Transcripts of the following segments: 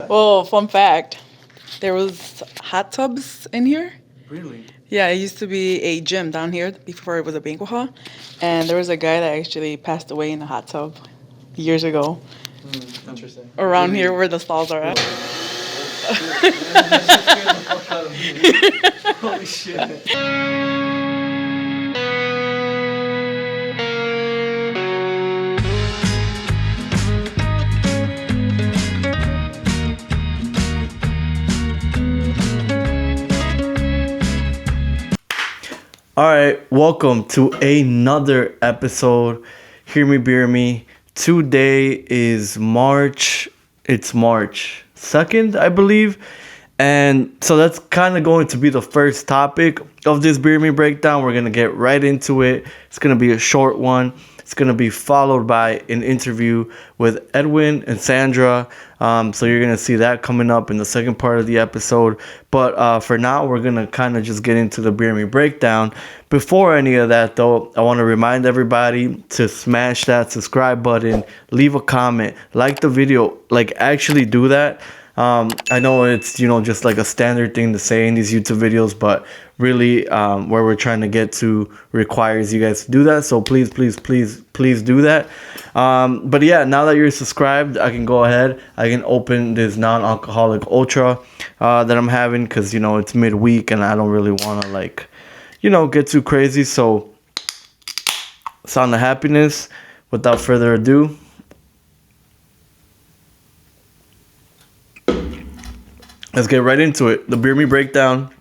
Well, fun fact, there was hot tubs in here. Really? Yeah, it used to be a gym down here before it was a banquet hall, and there was a guy that actually passed away in a hot tub years ago. Interesting. Around here where the stalls are at. That shit scared the fuck out of me. Holy shit. All right, welcome to another episode. Hear me, beer me. Today is March. It's March 2nd, I believe. And so that's kind of going to be the first topic of this beer me breakdown. We're going to get right into it. It's going to be a short one. It's going to be followed by an interview with Edwin and Sandra. So you're going to see that coming up in the second part of the episode. But for now, we're going to kind of just get into the Beer Me Breakdown. Before any of that, though, I want to remind everybody to smash that subscribe button, leave a comment, like the video, like actually do that. I know it's, just like a standard thing to say in these YouTube videos, but really where we're trying to get to requires you guys to do that. So please do that. But yeah, now that you're subscribed, I can go ahead. I can open this non-alcoholic ultra that I'm having because, it's midweek and I don't really want to get too crazy. So sound of happiness. Without further ado, let's get right into it. The Beer Me Breakdown.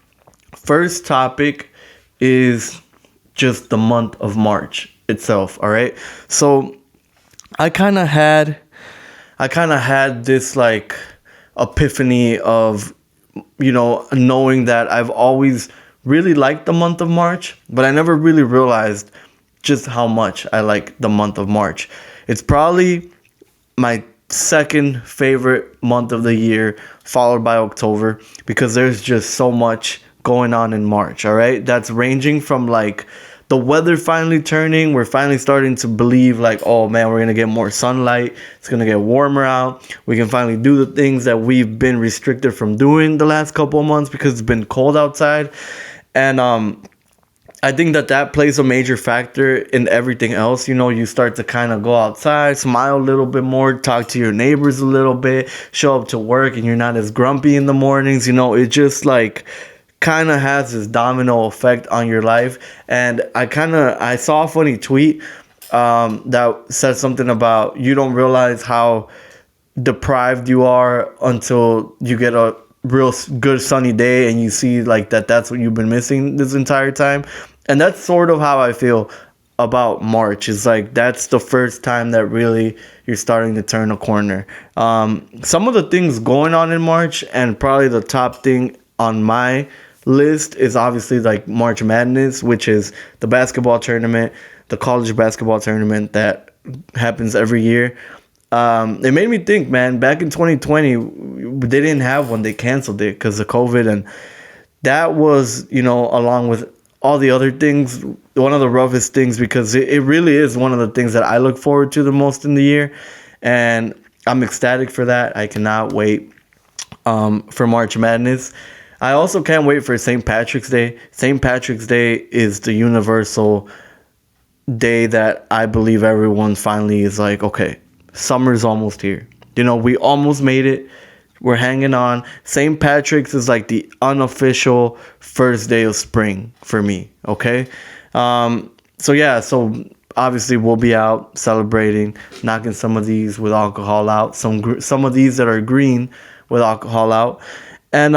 First topic is just the month of March itself, all right? So I kind of had this epiphany of, knowing that I've always really liked the month of March, but I never really realized just how much I like the month of March. It's probably my second favorite month of the year, followed by October, because there's just so much going on in March, all right? That's ranging from the weather finally turning. We're finally starting to believe oh man, we're gonna get more sunlight. It's gonna get warmer out. We can finally do the things that we've been restricted from doing the last couple of months because it's been cold outside. And I think that plays a major factor in everything else. You start to kind of go outside, smile a little bit more, talk to your neighbors a little bit, show up to work and you're not as grumpy in the mornings. It just kind of has this domino effect on your life. And I saw a funny tweet that said something about you don't realize how deprived you are until you get a real good sunny day and you see that's what you've been missing this entire time. And that's sort of how I feel about March. Is that's the first time that really you're starting to turn a corner. Some of the things going on in March, and probably the top thing on my list is obviously March Madness, which is the basketball tournament, the college basketball tournament that happens every year. It made me think, man, back in 2020, they didn't have one. They canceled it because of COVID. And that was, along with all the other things, one of the roughest things, because it really is one of the things that I look forward to the most in the year. And I'm ecstatic for that. I cannot wait for March Madness. I also can't wait for St. Patrick's Day. St. Patrick's Day is the universal day that I believe everyone finally is okay, summer's almost here. We almost made it. We're hanging on. St. Patrick's is the unofficial first day of spring for me, okay? So obviously we'll be out celebrating, knocking some of these with alcohol out, some of these that are green with alcohol out. And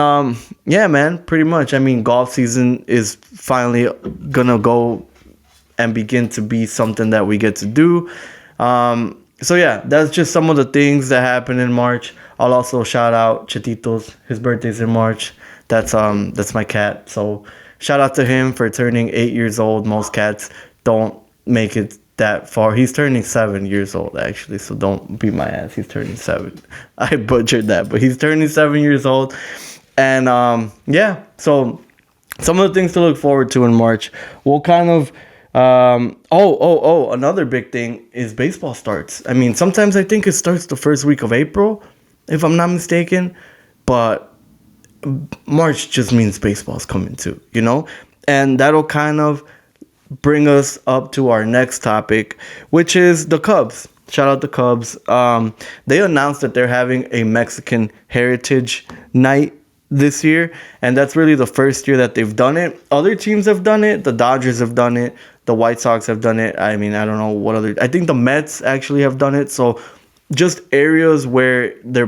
yeah, man, pretty much. I mean, golf season is finally gonna go and begin to be something that we get to do. So yeah, that's just some of the things that happen in March. I'll also shout out Chetitos. His birthday's in March. That's my cat. So shout out to him for turning 8 years old. Most cats don't make it that far. He's turning 7 years old, actually. So don't beat my ass. He's turning 7. I butchered that, but he's turning 7 years old. And yeah, so some of the things to look forward to in March. We'll kind of another big thing is baseball starts. I mean, sometimes I think it starts the first week of April, if I'm not mistaken. But March just means baseball's coming too, you know? And that'll kind of bring us up to our next topic, which is the Cubs. Shout out the Cubs. They announced that they're having a Mexican Heritage Night this year, and that's really the first year that they've done it. Other teams have done it. The Dodgers have done it. The White Sox have done it. I mean, I don't know what other. I think the Mets actually have done it. So, just areas where they're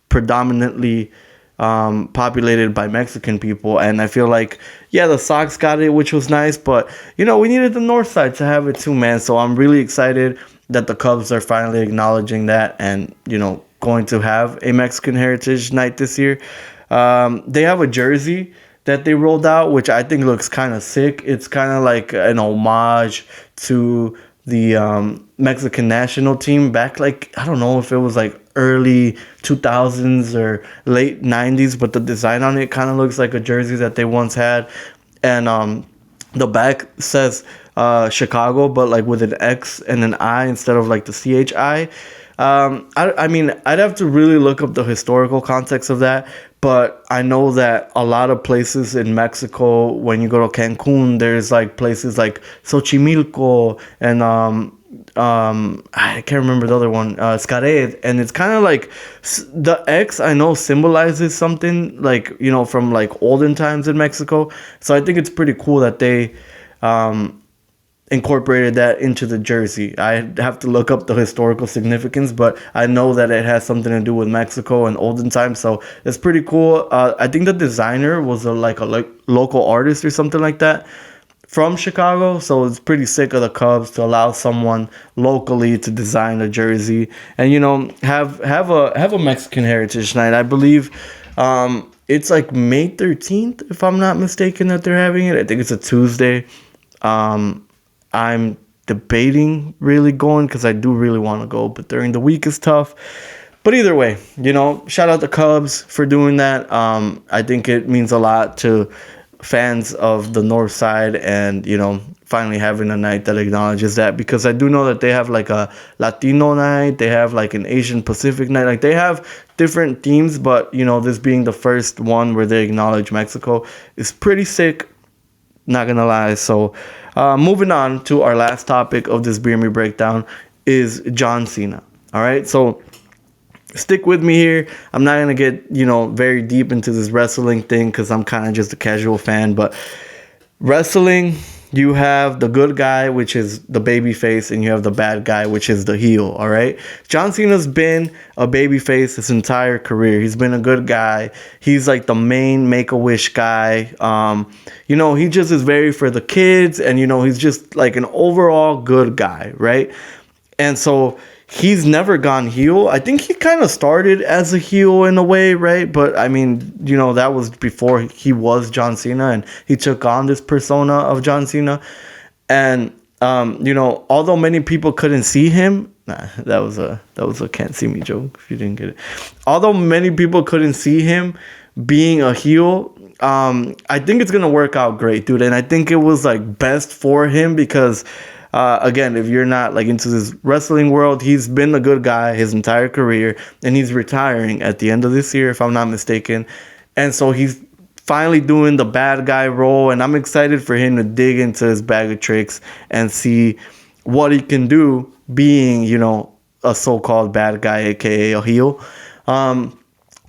predominantly populated by Mexican people. And I feel like, yeah, the Sox got it, which was nice, but we needed the North Side to have it too, man. So I'm really excited that the Cubs are finally acknowledging that and going to have a Mexican Heritage Night this year. They have a jersey that they rolled out, which I think looks kind of sick. It's kind of like an homage to the Mexican national team back, like, I don't know if it was like early 2000s or late 90s, but the design on it kind of looks like a jersey that they once had. And the back says Chicago, but like with an X and an I instead of like the CHI. I mean, I'd have to really look up the historical context of that, but I know that a lot of places in Mexico, when you go to Cancun, there's like places like Xochimilco and I can't remember the other one, Xcaret, and it's kind of like the X I know symbolizes something like from like olden times in Mexico. So I think it's pretty cool that they incorporated that into the jersey. I have to look up the historical significance, but I know that it has something to do with Mexico and olden times, so it's pretty cool. I think the designer was a local artist or something like that from Chicago, so it's pretty sick of the Cubs to allow someone locally to design a jersey and have a Mexican Heritage Night. I believe it's like May 13th, if I'm not mistaken, that they're having it. I think it's a Tuesday. I'm debating really going because I do really want to go, but during the week is tough. But either way, shout out the Cubs for doing that. I think it means a lot to fans of the North Side and, finally having a night that acknowledges that, because I do know that they have like a Latino night, they have like an Asian Pacific night, like they have different themes, but, this being the first one where they acknowledge Mexico is pretty sick. Not gonna lie. So moving on to our last topic of this Beer Me Breakdown is John Cena. All right, so stick with me here. I'm not gonna get very deep into this wrestling thing because I'm kind of just a casual fan, but wrestling, you have the good guy, which is the baby face, and you have the bad guy, which is the heel. All right, John Cena's been a baby face his entire career. He's been a good guy. He's like the main Make-A-Wish guy. He just is very for the kids, and he's just like an overall good guy, right? And so he's never gone heel. I think he kind of started as a heel in a way, right? But I mean, that was before he was John Cena and he took on this persona of John Cena. And although many people couldn't see him, that was a can't see me joke if you didn't get it. Although many people couldn't see him being a heel, I think it's gonna work out great, dude. And I think it was like best for him because again, if you're not like into this wrestling world, he's been a good guy his entire career, and he's retiring at the end of this year, if I'm not mistaken. And so he's finally doing the bad guy role, and I'm excited for him to dig into his bag of tricks and see what he can do being, a so-called bad guy, aka a heel.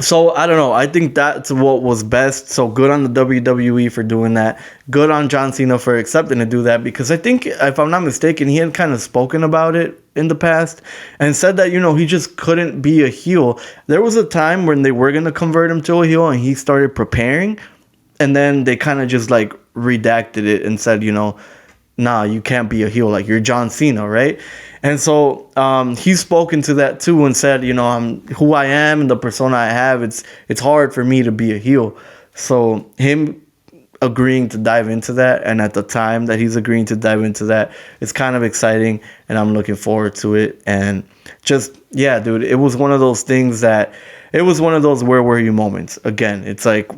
So I don't know. I think that's what was best. So good on the WWE for doing that. Good on John Cena for accepting to do that, because I think, if I'm not mistaken, he had kind of spoken about it in the past and said that, he just couldn't be a heel. There was a time when they were going to convert him to a heel and he started preparing, and then they kind of just like redacted it and said, nah, you can't be a heel. Like, you're John Cena, right? And so he's spoken to that too and said, I'm who I am and the persona I have. It's hard for me to be a heel. So him agreeing to dive into that, and at the time that he's agreeing to dive into that, it's kind of exciting, and I'm looking forward to it. And just, yeah, dude, it was one of those things that, it was one of those where were you moments. Again, it's like,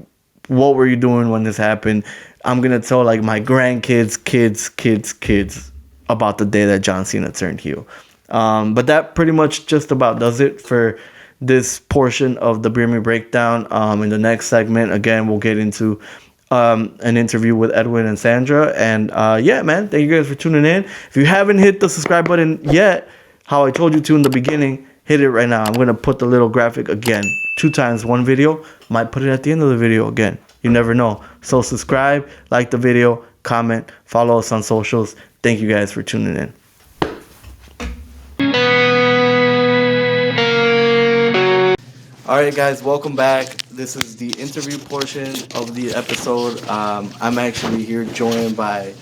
what were you doing when this happened? I'm going to tell like my grandkids, kids about the day that John Cena turned heel. But that pretty much just about does it for this portion of the Beer Me Breakdown. In the next segment, again, we'll get into an interview with Edwin and Sandra. And yeah, man, thank you guys for tuning in. If you haven't hit the subscribe button yet, how I told you to in the beginning, hit it right now. I'm going to put the little graphic again. 2 times one video. Might put it at the end of the video again. You never know. So subscribe, like the video, comment, follow us on socials. Thank you guys for tuning in. All right, guys, welcome back. This is the interview portion of the episode. I'm actually here joined by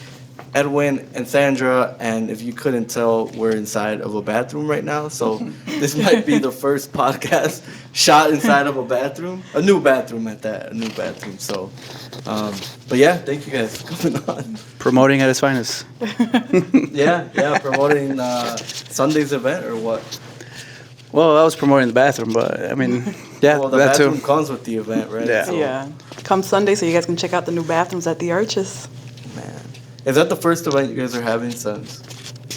Edwin and Sandra, and if you couldn't tell, we're inside of a bathroom right now. So this might be the first podcast shot inside of a bathroom, a new bathroom at that, a new bathroom. So, but yeah, thank you guys for coming on. Promoting at its finest. Yeah, promoting Sunday's event or what? Well, I was promoting the bathroom, but I mean, yeah, Well, the that bathroom too. comes with the event, right? Yeah. So, Yeah. Come Sunday so you guys can check out the new bathrooms at the Arches. Man, is that the first event you guys are having since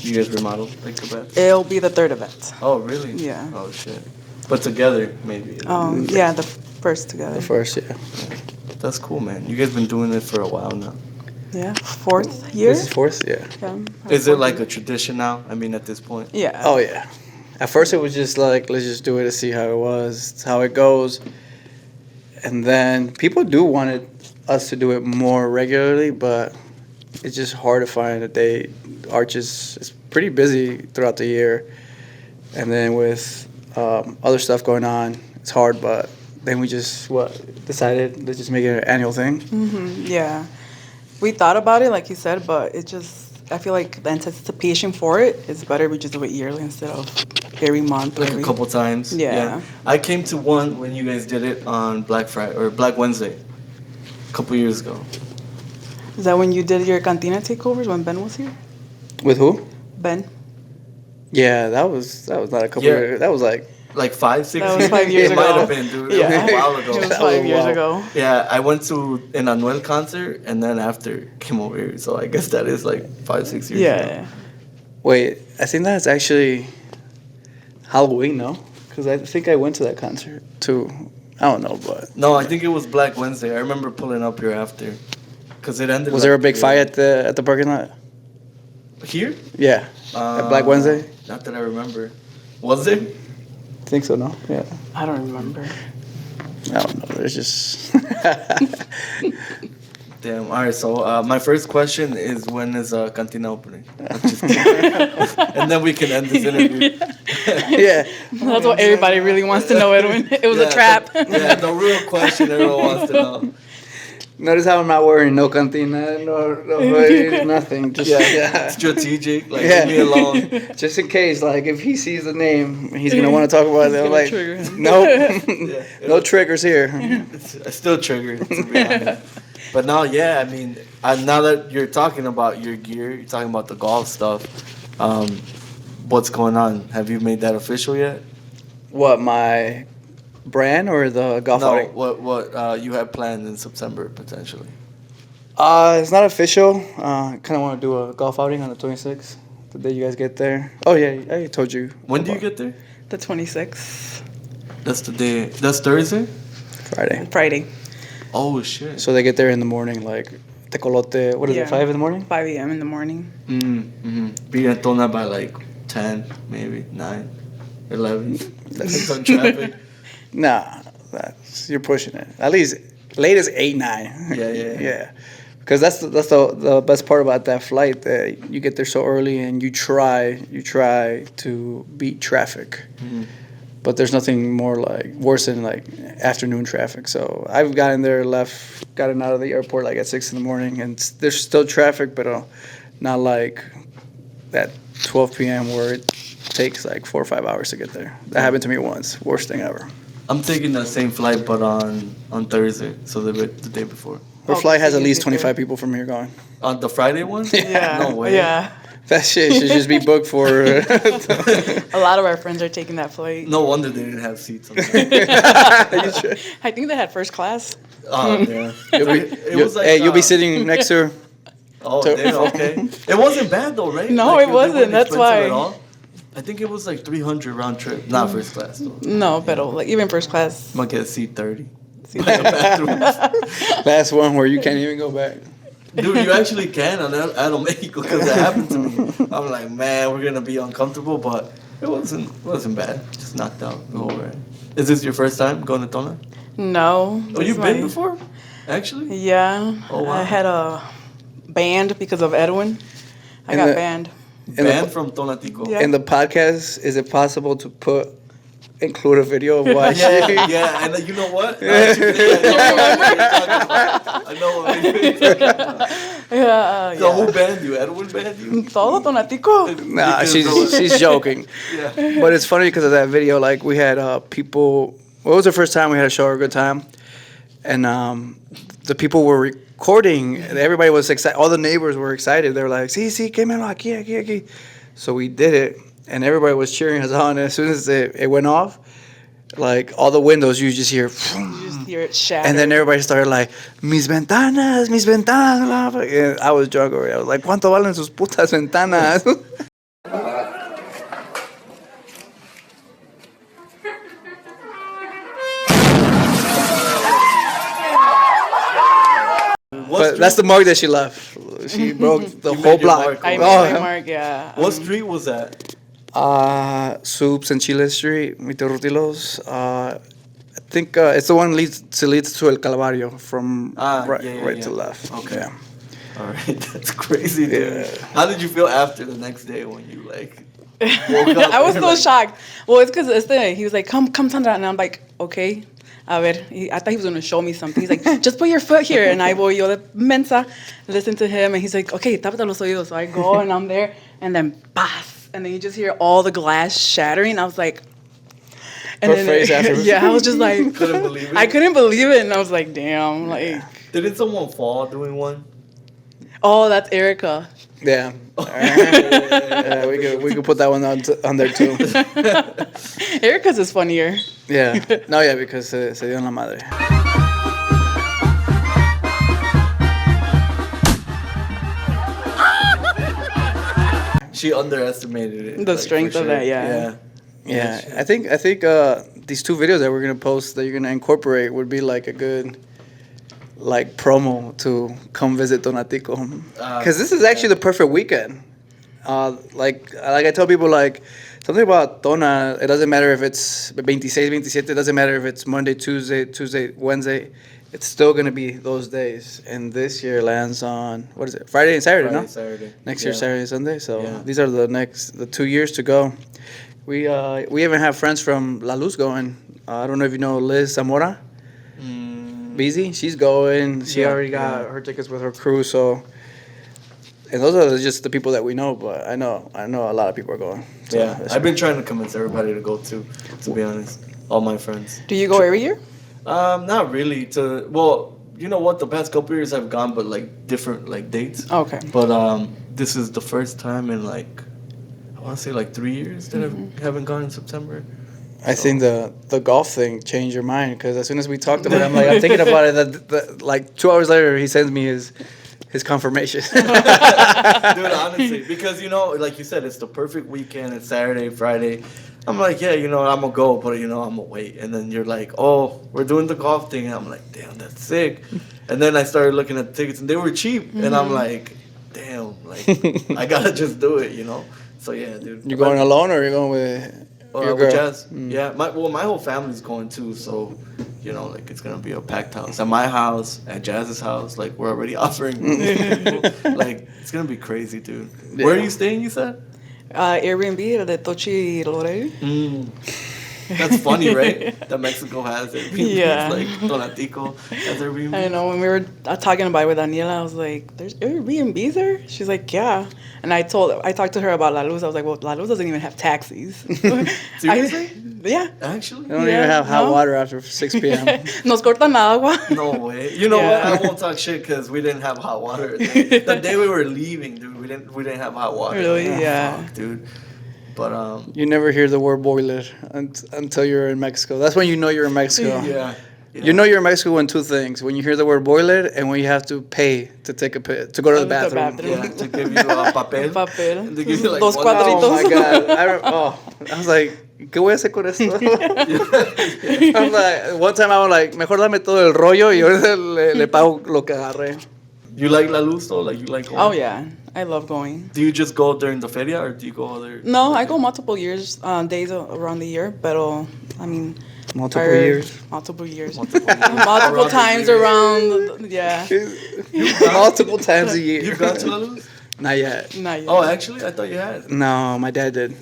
you guys remodeled like the bathroom? It'll be the 3rd event. Oh, really? Yeah. Oh, shit. But together, maybe. Yeah, the first together. The first, yeah. That's cool, man. You guys been doing it for a while now. Yeah, 4th year. This is fourth, yeah. Yeah, Is it fourth like year. a tradition now? I mean, at this point? Yeah. Oh yeah. At first, it was just like, let's just do it to see how it was, how it goes, and then people do wanted us to do it more regularly, but it's just hard to find a day. Arches is pretty busy throughout the year, and then with other stuff going on, it's hard. But then we just decided let's just make it an annual thing. Yeah. We thought about it, like you said, but it just, I feel like the anticipation for it is better we just do it yearly instead of every month. Like a couple times? Yeah. I came to one when you guys did it on Black Friday or Black Wednesday a couple years ago. Is that when you did your cantina takeovers when Ben was here? With who? Ben? Yeah, that was not a couple Yeah. years. That was like Like 5, 6 That was years? 5 years it ago. might have been, dude. Yeah. It was a while ago. It was That 5 was years wild. ago. Yeah, I went to an Anuel concert and then after came over here. So I guess that is like 5, 6 years ago. Yeah. wait. I think that's actually Halloween, no? Because I think I went to that concert too. I don't know, but No, I think it was Black Wednesday. I remember pulling up here after. Because it ended was there a like big here. fight at the parking lot? Here? Yeah, at Black Wednesday. Not that I remember. Was there? Think so, no? Yeah. I don't remember. I don't know. There's just Damn. All right. So my first question is, when is Cantina opening? I'm just kidding. And then we can end this interview. yeah. That's what everybody really wants to know, Edwin. It was Yeah, a trap. Yeah, the real question everyone wants to know. Notice how I'm not wearing no cantina, no hoodie, nothing. Just yeah. Strategic. Like, Yeah. leave me alone. Just in case, like if he sees the name, he's gonna want to talk about it. I'm gonna like, trigger him. nope, Yeah, no triggers here. It's still triggered, to be honest. But now, yeah, I mean, now that you're talking about your gear, you're talking about the golf stuff, what's going on? Have you made that official yet? What, my brand or the golf No, outing? what you have planned in September, potentially? It's not official. I kind of want to do a golf outing on the 26th, the day you guys get there. Oh yeah, I told you. When do you get there? The 26th, That's the day. That's Thursday? Friday. Friday, Oh, shit. So they get there in the morning, like tecolote. What is Yeah. it? 5 in the morning? 5 a.m. in the morning. Be at Tona by like 10, maybe 9, 11. Depends on traffic. Nah, you're pushing it. At least latest 8, 9. Yeah. Yeah, because that's the best part about that flight. That you get there so early and you try to beat traffic. But there's nothing more like worse than like afternoon traffic. So I've gotten out of the airport like at 6 in the morning, and there's still traffic, but not like that 12 p.m. where it takes like 4 or 5 hours to get there. That happened to me once. Worst thing ever. I'm taking that same flight, but on Thursday, so the day before. Our Oh, flight has so at you least get there. 25 people from here going. On the Friday one? Yeah. No way. Yeah. That shit should just be booked for. A lot of our friends are taking that flight. No wonder they didn't have seats on the I think they had first class. Oh, yeah. You'll be sitting next to her. Oh, damn, okay. It wasn't bad though, right? No, Like, it they wasn't, weren't that's expensive why. at all? I think it was like 300 round trip. Not first class though. No, pero like even first class. Might get a seat 30. Last one where you can't even go back. Dude, you actually can on Aeromexico because that happened to me. I'm like, man, we're gonna be uncomfortable, but it wasn't bad. Just knocked out the whole ride. Is this your first time going to Tona? No. Oh, you've been before? Actually? Yeah. Oh, wow. I had a band because of Edwin. I got banned. Banned from Tonatico? Yeah. In the podcast, is it possible to include a video of why Yeah, and you know what? I know what you're talking about. Yeah. So who banned you? Edwin banned you? Todo Tonatico. Nah, she's joking. Yeah. But it's funny because of that video. Like we had people. Well, it was the first time we had a show or a good time, and the people were recording. And everybody was excited. All the neighbors were excited. They were like, "Sí, sí, quémelo aquí, aquí, aquí." So we did it, and everybody was cheering us on. And as soon as it went off, like all the windows, you just hear. You just hear it shatter. And then everybody started like, mis ventanas, mis ventanas. And I was drunk already. I was like, ¿cuánto valen sus putas ventanas? But that's the mark that she left. She broke the whole made your block. mark. I made Oh, my mark, yeah. What street was that? Soups and Chile Street, Mitorutilos. I think it's the one leads to El Calvario from right to left. Okay. Yeah. All right, that's crazy, dude. Yeah. How did you feel after the next day when you like woke up? I was and so like, shocked. Well, it's because he was like, come, Sandra. And I'm like, okay. A ver. I thought he was going to show me something. He's like, just put your foot here. And I voy yo de mensa, listen to him. And he's like, okay, tápate los oídos. So I go and I'm there. And then, paz. And then you just hear all the glass shattering. I was like, and Her face afterwards. Yeah, I was just like, Couldn't believe it. I couldn't believe it. And I was like, damn. Like, Didn't someone fall doing one? oh, that's Erica. Yeah. Yeah, we could put that one on there too. Erica's is funnier. Yeah. No, yeah, because se dio en la madre. She underestimated it. The strength of that, yeah. Yeah, I think these two videos that we're gonna post that you're gonna incorporate would be like a good like promo to come visit Tonatico, because this is actually the perfect weekend. Like I tell people, like something about Tona, it doesn't matter if it's 26, 27, it doesn't matter if it's Monday, Tuesday, Wednesday. It's still gonna be those days. And this year lands on what is it? Friday and Saturday, no? Saturday. Next year, Saturday and Sunday. So Yeah. these are the 2 years to go. We even have friends from La Luz going. I don't know if you know Liz Zamora. Busy. She's going. She Yeah, already got her tickets with her crew. So, and those are just the people that we know. But I know a lot of people are going. So Yeah, I've been trying to convince everybody to go too. To be honest, all my friends. Do you go every year? Not really. Well, you know what? The past couple years I've gone, but like different like dates. Okay. But this is the first time in like I want to say like 3 years that I haven't gone in September. I think the golf thing changed your mind, because as soon as we talked about it, I'm thinking about it. That like 2 hours later, he sends me his confirmation. Dude, honestly, because you know, like you said, it's the perfect weekend. It's Saturday, Friday. I'm like, yeah, you know, I'm gonna go, but you know, I'm gonna wait. And then you're like, oh, we're doing the golf thing, and I'm like, damn, that's sick. And then I started looking at the tickets, and they were cheap, and I'm like, damn, like I gotta just do it, you know. So yeah, dude. You going alone or you going with your girl? With Jazz. Yeah, my whole family's going too, so you know, like it's gonna be a packed house. At my house, at Jazz's house, like we're already offering people. Like it's gonna be crazy, dude. Yeah. Where are you staying? You said? Airbnb, el de Tochi Lorel. That's funny, right? That Mexico has it. Yeah. Like Tonatico has Airbnb. I know, when we were talking about it with Daniela, I was like, there's Airbnbs there? She's like, yeah. And I talked to her about La Luz. I was like, well, La Luz doesn't even have taxis. Seriously? Yeah. Actually? They don't even have hot no. water after 6 p.m. Nos cortan la agua. No way. You know Yeah. what? I won't talk shit because we didn't have hot water. The day we were leaving, dude, we didn't have hot water. Really? Yeah. Fuck, dude. But You never hear the word boiler until you're in Mexico. That's when you know you're in Mexico. yeah. Yeah. You know you're in Mexico when two things: when you hear the word boiler, and when you have to pay to take to go to the bathroom. Yeah, to give you a papel. Papel. And to give you like Dos one cuadritos. Oh my god! I was like, ¿qué voy a hacer con esto? I'm like, one time I was like, mejor dame todo el rollo y ahorita le pago lo que agarré. You like La Luz though? Like you like going? Oh yeah, I love going. Do you just go during the feria or do you go other? No, I go multiple days around the year, but I mean, Multiple years. multiple years, Multiple years. multiple Around the times year. around. Yeah, Multiple times a year. You've gone to La Luz? Not yet. not yet. Oh, actually, I thought you had. No, my dad did.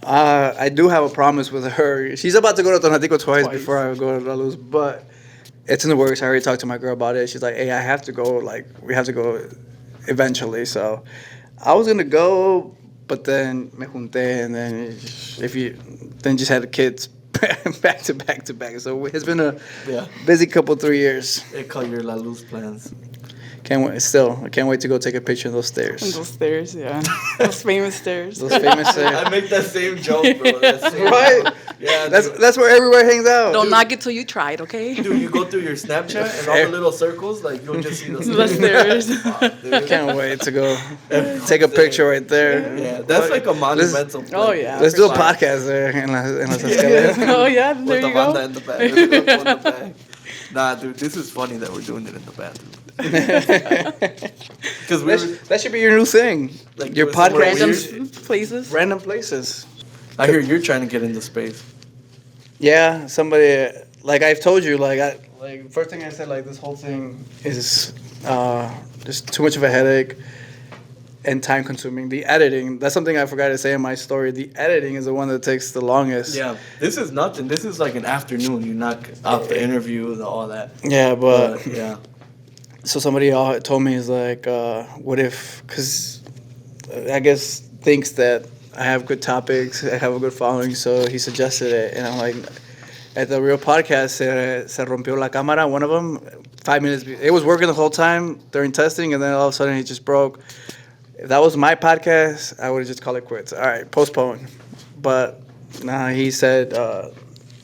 I do have a promise with her. She's about to go to Tonatico twice before I go to La Luz, but it's in the works. I already talked to my girl about it. She's like, hey, I have to go. Like, we have to go eventually. So I was going to go, but then me junté, and then just had the kids back to back to back. So it's been a busy couple 3 years. They call your La Luz plans. Can't wait. Still, I can't wait to go take a picture of those stairs. And those stairs, yeah, those famous stairs. Those famous stairs. I make that same joke, bro. That same Right? joke. Yeah, That's where everywhere hangs out. Don't knock it till you try it, okay? Dude, you go through your Snapchat and all the little circles, like you'll just see the The stairs. I can't wait to go take a picture right there. Yeah, that's like a monumental. place. Oh, yeah. Let's do a podcast there in las escaleras. Oh yeah, there With the you go. banda in the back. With the couple in the back. Nah, dude, this is funny that we're doing it in the bathroom. Because That should be your new thing. Like, Your do it somewhere podcast. Random places. Random places. I hear you're trying to get into space. Yeah, somebody like I've told you, like first thing I said, like this whole thing is just too much of a headache and time consuming. The editing, that's something I forgot to say in my story. The editing is the one that takes the longest. Yeah, this is nothing. This is like an afternoon. You knock out the interview and all that. Yeah, but yeah. so somebody told me is like, what if? Because I guess thinks that I have good topics, I have a good following, so he suggested it, and I'm like, at the real podcast, se rompió la cámara. One of them, 5 minutes, it was working the whole time during testing, and then all of a sudden it just broke. If that was my podcast, I would have just called it quits. All right, postpone. But nah, he said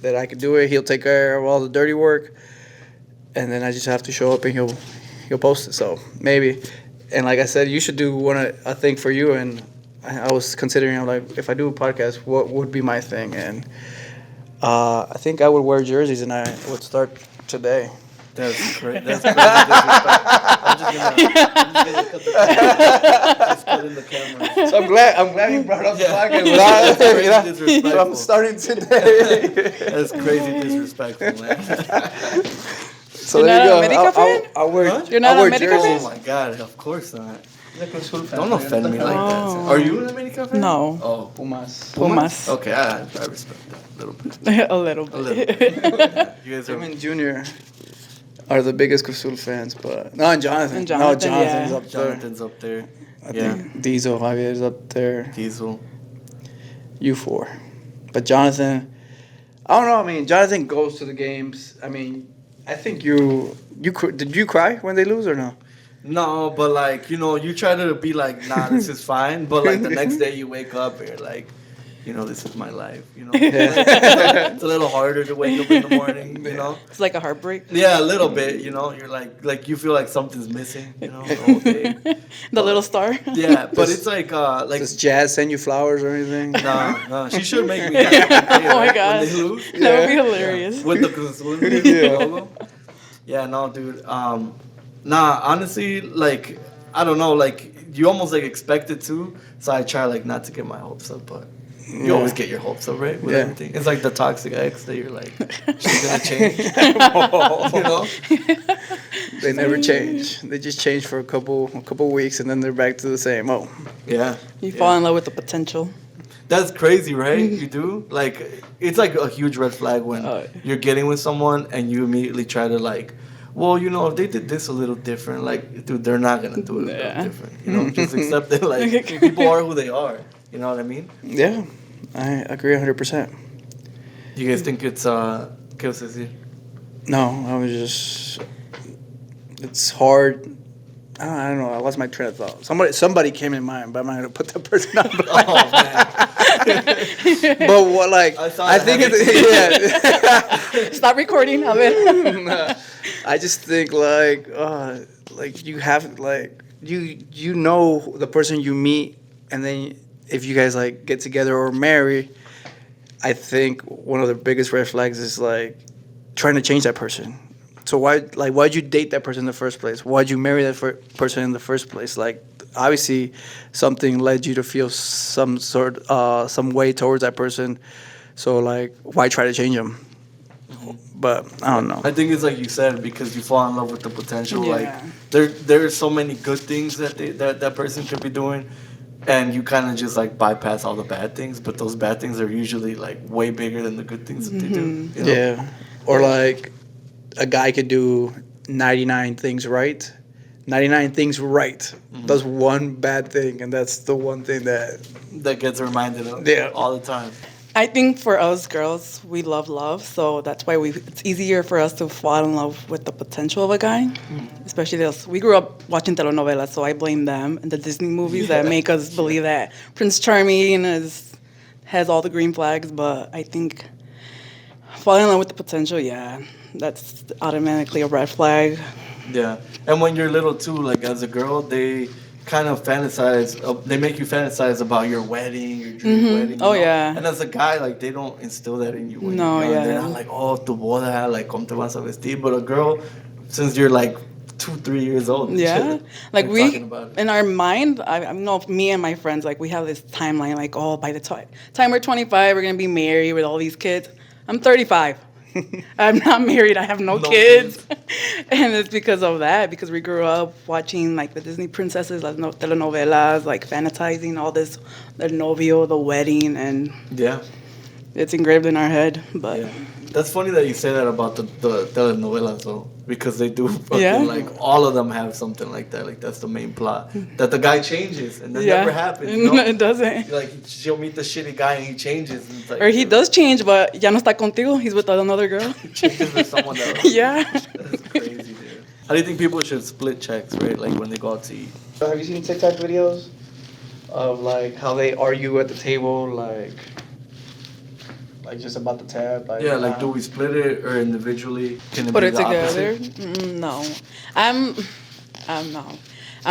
that I could do it. He'll take care of all the dirty work, and then I just have to show up and he'll post it. So maybe. And like I said, you should do a thing for you. And I was considering, I'm like, if I do a podcast, what would be my thing? And I think I would wear jerseys, and I would start today. That's crazy. That's crazy disrespect. I'm just gonna cut in the camera. So I'm glad you brought up the podcast. That's crazy disrespectful. So I'm starting today. That's crazy disrespectful, man. So You're there not you a America go. fan? I'll wear. Huh? You're not I'll wear a America jerseys. Oh my god, of course not. Don't Don't offend me like that. Oh. Are you an American fan? No. Oh, Pumas. Pumas. okay, I respect that a little bit. A little bit. A little bit. You guys Tim are and Junior are the biggest Cruzul fans, but no, and Jonathan. And Jonathan, no, Jonathan's yeah. up there. Jonathan's up there. I Yeah. think Diesel Javier's up there. Diesel. You four, but Jonathan. I don't know. I mean, Jonathan goes to the games. I mean, I think did you cry when they lose or no? No, but like, you know, you try to be like, nah, this is fine. But like the next day you wake up and you're like, you know, this is my life. You know, it's a little harder to wake up in the morning. You know, It's like a heartbreak. yeah, a little bit. You know, you're like you feel like something's missing. You know, the whole day. The little star. Yeah, but it's like Does Jazz send you flowers or anything? no, she should make me happy. Oh my When gosh. they lose. That would be hilarious. With the Cruzul logo. Yeah, no, dude. Nah, honestly, like, I don't know, like, you almost, like, expect it to, so I try, like, not to get my hopes up, but you always get your hopes up, right, with everything. It's like the toxic ex that you're like, she's gonna change, you know? They never change. They just change for a couple weeks, and then they're back to the same. Oh, Yeah. You fall in love with the potential. That's crazy, right? You do? Like, it's like a huge red flag when you're getting with someone and you immediately try to, like, well, you know, if they did this a little different, like, dude, they're not going to do it a little different. You know, just accept it. Like, people are who they are. You know what I mean? yeah, I agree 100%. You guys think it's, ¿qué vas a decir? No, I was just. It's hard. I don't know. I lost my train of thought. Somebody came in mind, but I'm not gonna put that person on. Oh, man. But what, like, I think yeah. Stop recording. A ver. I just think like you have like you know the person you meet, and then if you guys like get together or marry, I think one of the biggest red flags is like trying to change that person. So why'd you date that person in the first place? Why'd you marry that person in the first place? Like obviously something led you to feel some way towards that person. So like why try to change them? But I don't know. I think it's like you said, because you fall in love with the potential. Yeah. Like there are so many good things that person could be doing, and you kind of just like bypass all the bad things. But those bad things are usually like way bigger than the good things that they do. You know? Yeah. Or like a guy could do 99 things right. 99 things right. Does one bad thing, and that's the one thing That gets reminded of all the time. I think for us girls, we love, so that's why it's easier for us to fall in love with the potential of a guy, especially us. We grew up watching telenovelas, so I blame them and the Disney movies that make us believe that Prince Charming has all the green flags. But I think falling in love with the potential, that's automatically a red flag. Yeah, and when you're little too, like as a girl, they kind of fantasize. They make you fantasize about your wedding, your dream wedding. Oh, know? yeah. And as a guy, like they don't instill that in you. When No, you're young. yeah. They're not like, oh, tu boda, like como te vas a vestir. But a girl, since you're like 2-3 years old, Yeah, like they're we talking about it. in our mind, I know me and my friends, like we have this timeline, like by the time we're 25, we're gonna be married with all these kids. I'm 35. I'm not married. I have no kids. And it's because of that, because we grew up watching like the Disney princesses, like telenovelas, like fantasizing all this, the novio, the wedding, and it's engraved in our head. But that's funny that you say that about the telenovelas, though, because they do fucking like all of them have something like that. Like that's the main plot, that the guy changes and that never happens. You know? It doesn't. Like she'll meet the shitty guy and he changes. And it's like, Or he does change, but ya no está contigo. He's with another girl. He changes with someone else. Yeah. That's crazy, dude. How do you think people should split checks, right? Like when they go out to eat. Have you seen TikTok videos of like how they argue at the table, like just about the tab? Like, Like do we split it or individually? Can it Put be it the together? opposite? No. I'm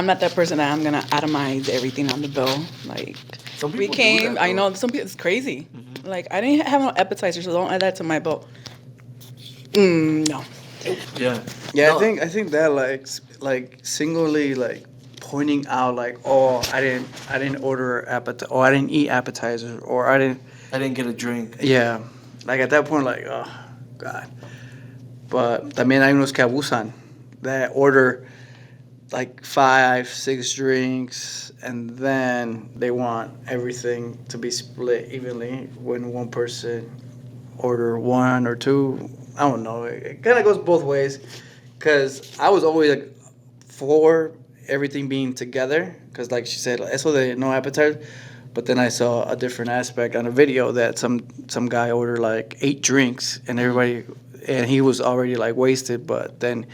not that person that I'm gonna itemize everything on the bill. Like Some we people do came, that, I though. know some people. It's crazy. Like I didn't have no appetizer, so don't add that to my bill. No. Yeah. Yeah, No. I think that like singly like pointing out like, oh, I didn't order appetizer, or I didn't eat appetizer, or I didn't get a drink. Yeah, like at that point, like, oh God. But también hay unos que abusan that order like 5-6 drinks, and then they want everything to be split evenly when one person order 1 or 2. I don't know. It kind of goes both ways, because I was always like for everything being together, because like she said, eso de no appetizer. But then I saw a different aspect on a video that some guy ordered like 8 drinks, and he was already like wasted, but then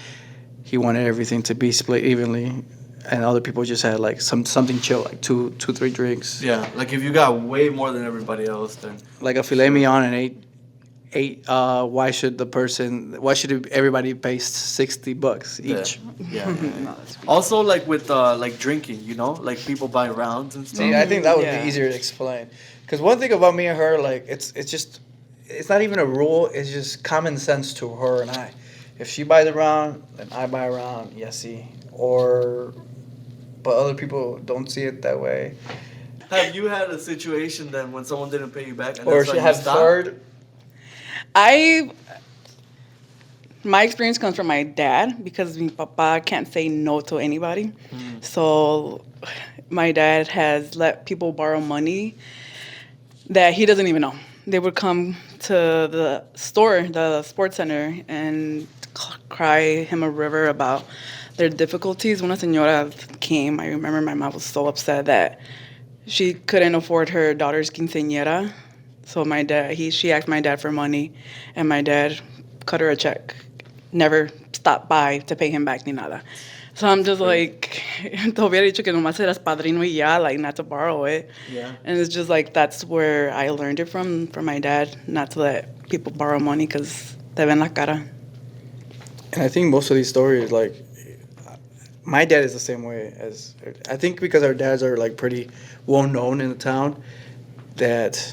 he wanted everything to be split evenly, and other people just had like something chill, like 2-3 drinks. Yeah, like if you got way more than everybody else, then Like a filet mignon and 8. Why should everybody pay $60 each? Yeah. Also, like with like drinking, you know, like people buy rounds and stuff. See, I think that would be easier to explain. Because one thing about me and her, like it's not even a rule. It's just common sense to her and I. If she buys a round, then I buy a round. Yes, see. But other people don't see it that way. Have you had a situation then when someone didn't pay you back? And Or that's she why you had stopped? third. My experience comes from my dad, because my papa can't say no to anybody. So my dad has let people borrow money that he doesn't even know. They would come to the store, the sports center, and cry him a river about their difficulties. Una señora came. I remember my mom was so upset that she couldn't afford her daughter's quinceañera. So she asked my dad for money, and my dad cut her a check. Never stopped by to pay him back ni nada. So I'm just like, te hubiera dicho que nomás eras padrino y ya, like not to borrow it. Yeah. And it's just like that's where I learned it from my dad, not to let people borrow money because te ven la cara. And I think most of these stories, like, my dad is the same way as. I think because our dads are like pretty well known in the town, that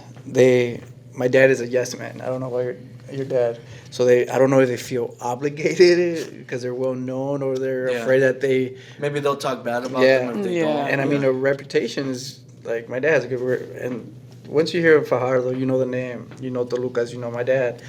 my dad is a yes man. I don't know why your dad. So I don't know if they feel obligated because they're well known or they're Yeah. afraid that they. Maybe they'll talk bad about Yeah. them if they Yeah. don't. And I mean, a reputation is like my dad has a good and once you hear Fajardo, you know the name, you know Tolucas, you know my dad.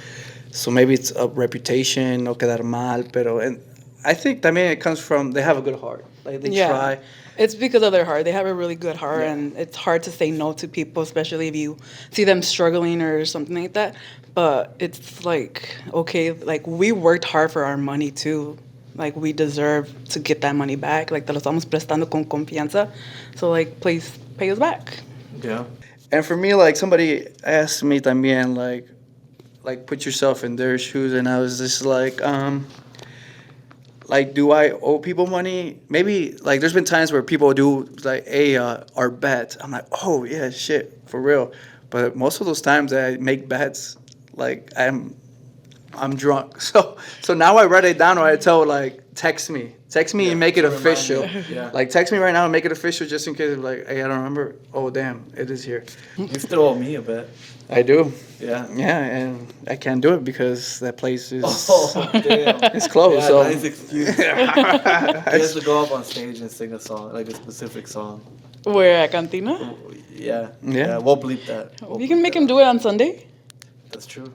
So maybe it's a reputation, no quedar mal, pero and I think también it comes from they have a good heart. Like they try. It's because of their heart. They have a really good heart, Yeah. and it's hard to say no to people, especially if you see them struggling or something like that. But it's like, okay, like we worked hard for our money too. Like we deserve to get that money back. Like te lo estamos prestando con confianza. So like, please pay us back. Yeah. And for me, like somebody asked me también, like put yourself in their shoes, and I was just like, do I owe people money? Maybe like there's been times where people do like, hey, our bet. I'm like, oh yeah, shit, for real. But most of those times that I make bets, like I'm drunk. So now I write it down or I tell like text me Yeah, and make it to remind official. me. Yeah. Like text me right now and make it official just in case like, hey, I don't remember. Oh damn, it is here. You still owe me a bet. I do. Yeah. Yeah, and I can't do it because that place is Oh, damn. it's closed. Yeah, so nice excuse. He has to go up on stage and sing a song, like a specific song. Where at Cantina? Yeah. Yeah. Yeah. We'll bleep that. We'll You can bleep make that him out. do it on Sunday. That's true.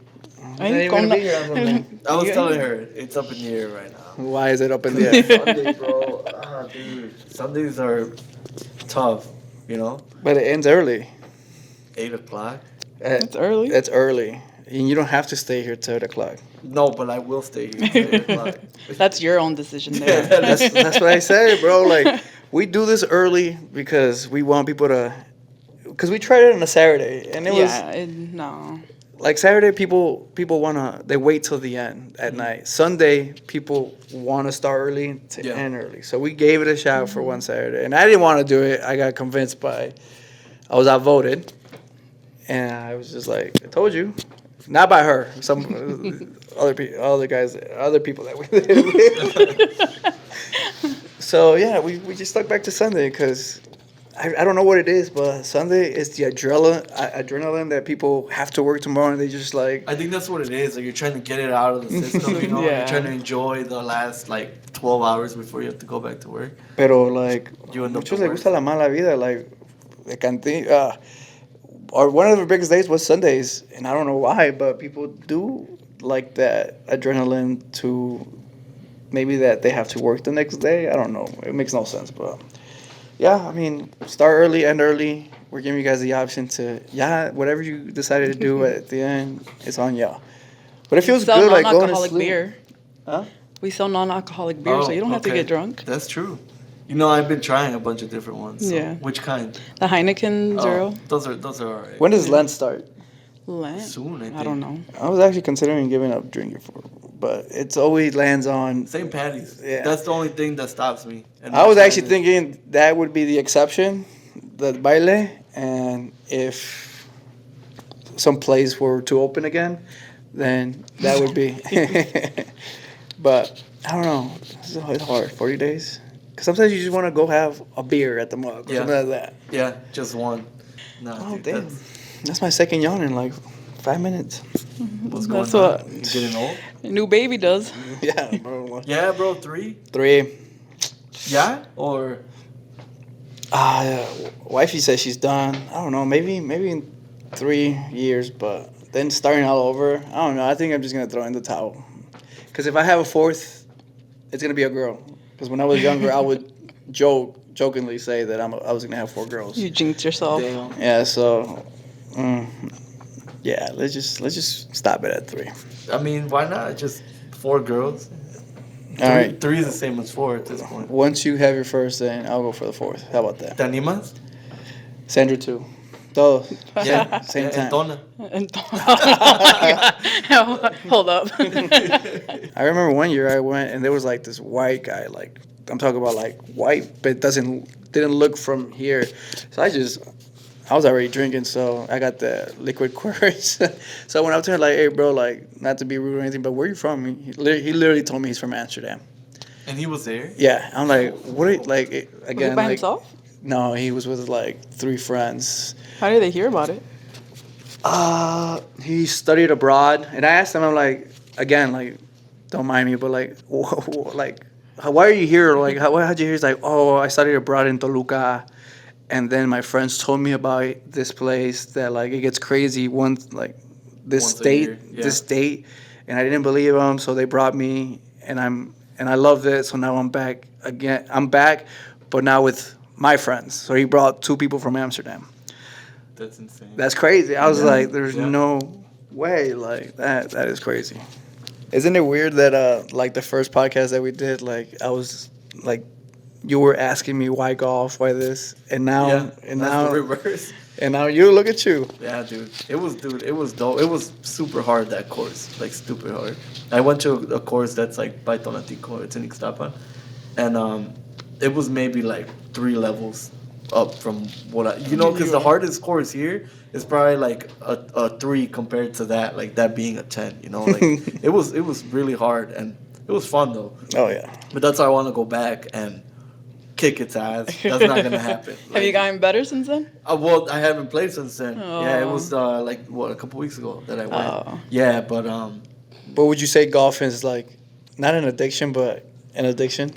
not even gonna be here on Sunday. I was telling her it's up in the air right now. Why is it up in the air? Sunday, bro. Dude. Sundays are tough, you know? But it ends early. 8 o'clock. It's early. It's early, and you don't have to stay here till 8 o'clock. No, but I will stay here till 8 o'clock. That's your own decision there. That's what I say, bro. Like we do this early because we want people to. Because we tried it on a Saturday, and it was No. like Saturday. People they wait till the end at night. Sunday people want to start early to Yeah. end early. So we gave it a shot for one Saturday, and I didn't want to do it. I got convinced I was outvoted, and I was just like, I told you, not by her. Some other people that we live with. So yeah, we just stuck back to Sunday because. I don't know what it is, but Sunday is the adrenaline that people have to work tomorrow, and they just like. I think that's what it is. Like you're trying to get it out of the system, you know? Yeah. You're trying to enjoy the last like 12 hours before you have to go back to work. Pero like, You end up muchos the les gusta la mala vida, like the cantina. Or one of the biggest days was Sundays, and I don't know why, but people do like that adrenaline to maybe that they have to work the next day. I don't know. It makes no sense, but. Yeah, I mean, start early, end early. We're giving you guys the option to, whatever you decided to do at the end, it's on y'all. But it feels Sell good, like going to non-alcoholic sleep. beer. Huh? We sell non-alcoholic beer, so you don't have to okay. get drunk. That's true. You know, I've been trying a bunch of different ones. So Yeah. Which kind? The Heineken Zero. Those are alright. When does Lent start? Lent? Soon, I I think. don't know. I was actually considering giving up drinking but it's always lands on. St. Patty's. Yeah. That's the only thing that stops me. And I was March actually Madness. thinking that would be the exception, the baile, and if some place were to open again, then that would be. But I don't know. It's hard. 40 days. Because sometimes you just want to go have a beer at the mug or Yeah. something like that. Yeah, just one. No, Oh, dude, damn. That's my second yawn in like 5 minutes. What's going That's on? what- You getting old? A new baby does. Yeah, bro. Yeah, bro. 3? 3. Yeah? Or Wifey says she's done. I don't know. Maybe in 3 years, but then starting all over. I don't know. I think I'm just gonna throw in the towel. Because if I have a 4th, it's gonna be a girl. Because when I was younger, I would jokingly say that I was gonna have 4 girls. You jinxed yourself. damn. Yeah. So, yeah. Let's just stop it at 3. I mean, why not? Just 4 girls. All right. 3 is the same as 4 at this point. Once you have your first, then I'll go for the 4th. How about that? ¿Te animas? Sandra too. Todos. Yeah. Same time. Entona. Hold up. I remember one year I went and there was like this white guy, like I'm talking about like white, but didn't look from here. So I was already drinking, so I got the liquid courage. So I went up to her like, hey, bro, like, not to be rude or anything, but where you from? He literally told me he's from Amsterdam. And he was there? Yeah, I'm like, what are you, like, Was again, he by like, himself? no, he was with like 3 friends. How did they hear about it? He studied abroad, and I asked him, I'm like, again, like, don't mind me, but like, like, why are you here? Like, how'd you hear? He's like, oh, I studied abroad in Toluca, and then my friends told me about this place that like it gets crazy once, like, Once a year, yeah. this date, and I didn't believe them, so they brought me, and I loved it, so now I'm back again. I'm back, but now with my friends. So he brought 2 people from Amsterdam. That's insane. That's crazy. I was Yeah. like, there's Yeah. no way. Like, that is crazy. Isn't it weird that, like, the first podcast that we did, like, I was, like, you were asking me why golf, why this, and now, Yeah, and that's now, the reverse. and now you, look at you. Yeah, dude. It was dope. It was super hard, that course. Like, stupid hard. I went to a course that's, like, by Tonatico. It's in Ixtapan. And, it was maybe, like, 3 levels up from what I... You know, because the hardest course here is probably, like, a 3 compared to that. Like, that being a 10, you know? Like, it was really hard. And it was fun, though. Oh, yeah. But that's why I want to go back and kick its ass. That's not going to happen. Have you gotten better since then? Well, I haven't played since then. Yeah, it Oh. was like a couple weeks ago that I went. Oh. Yeah, but But would you say golf is, like, not an addiction, but an addiction?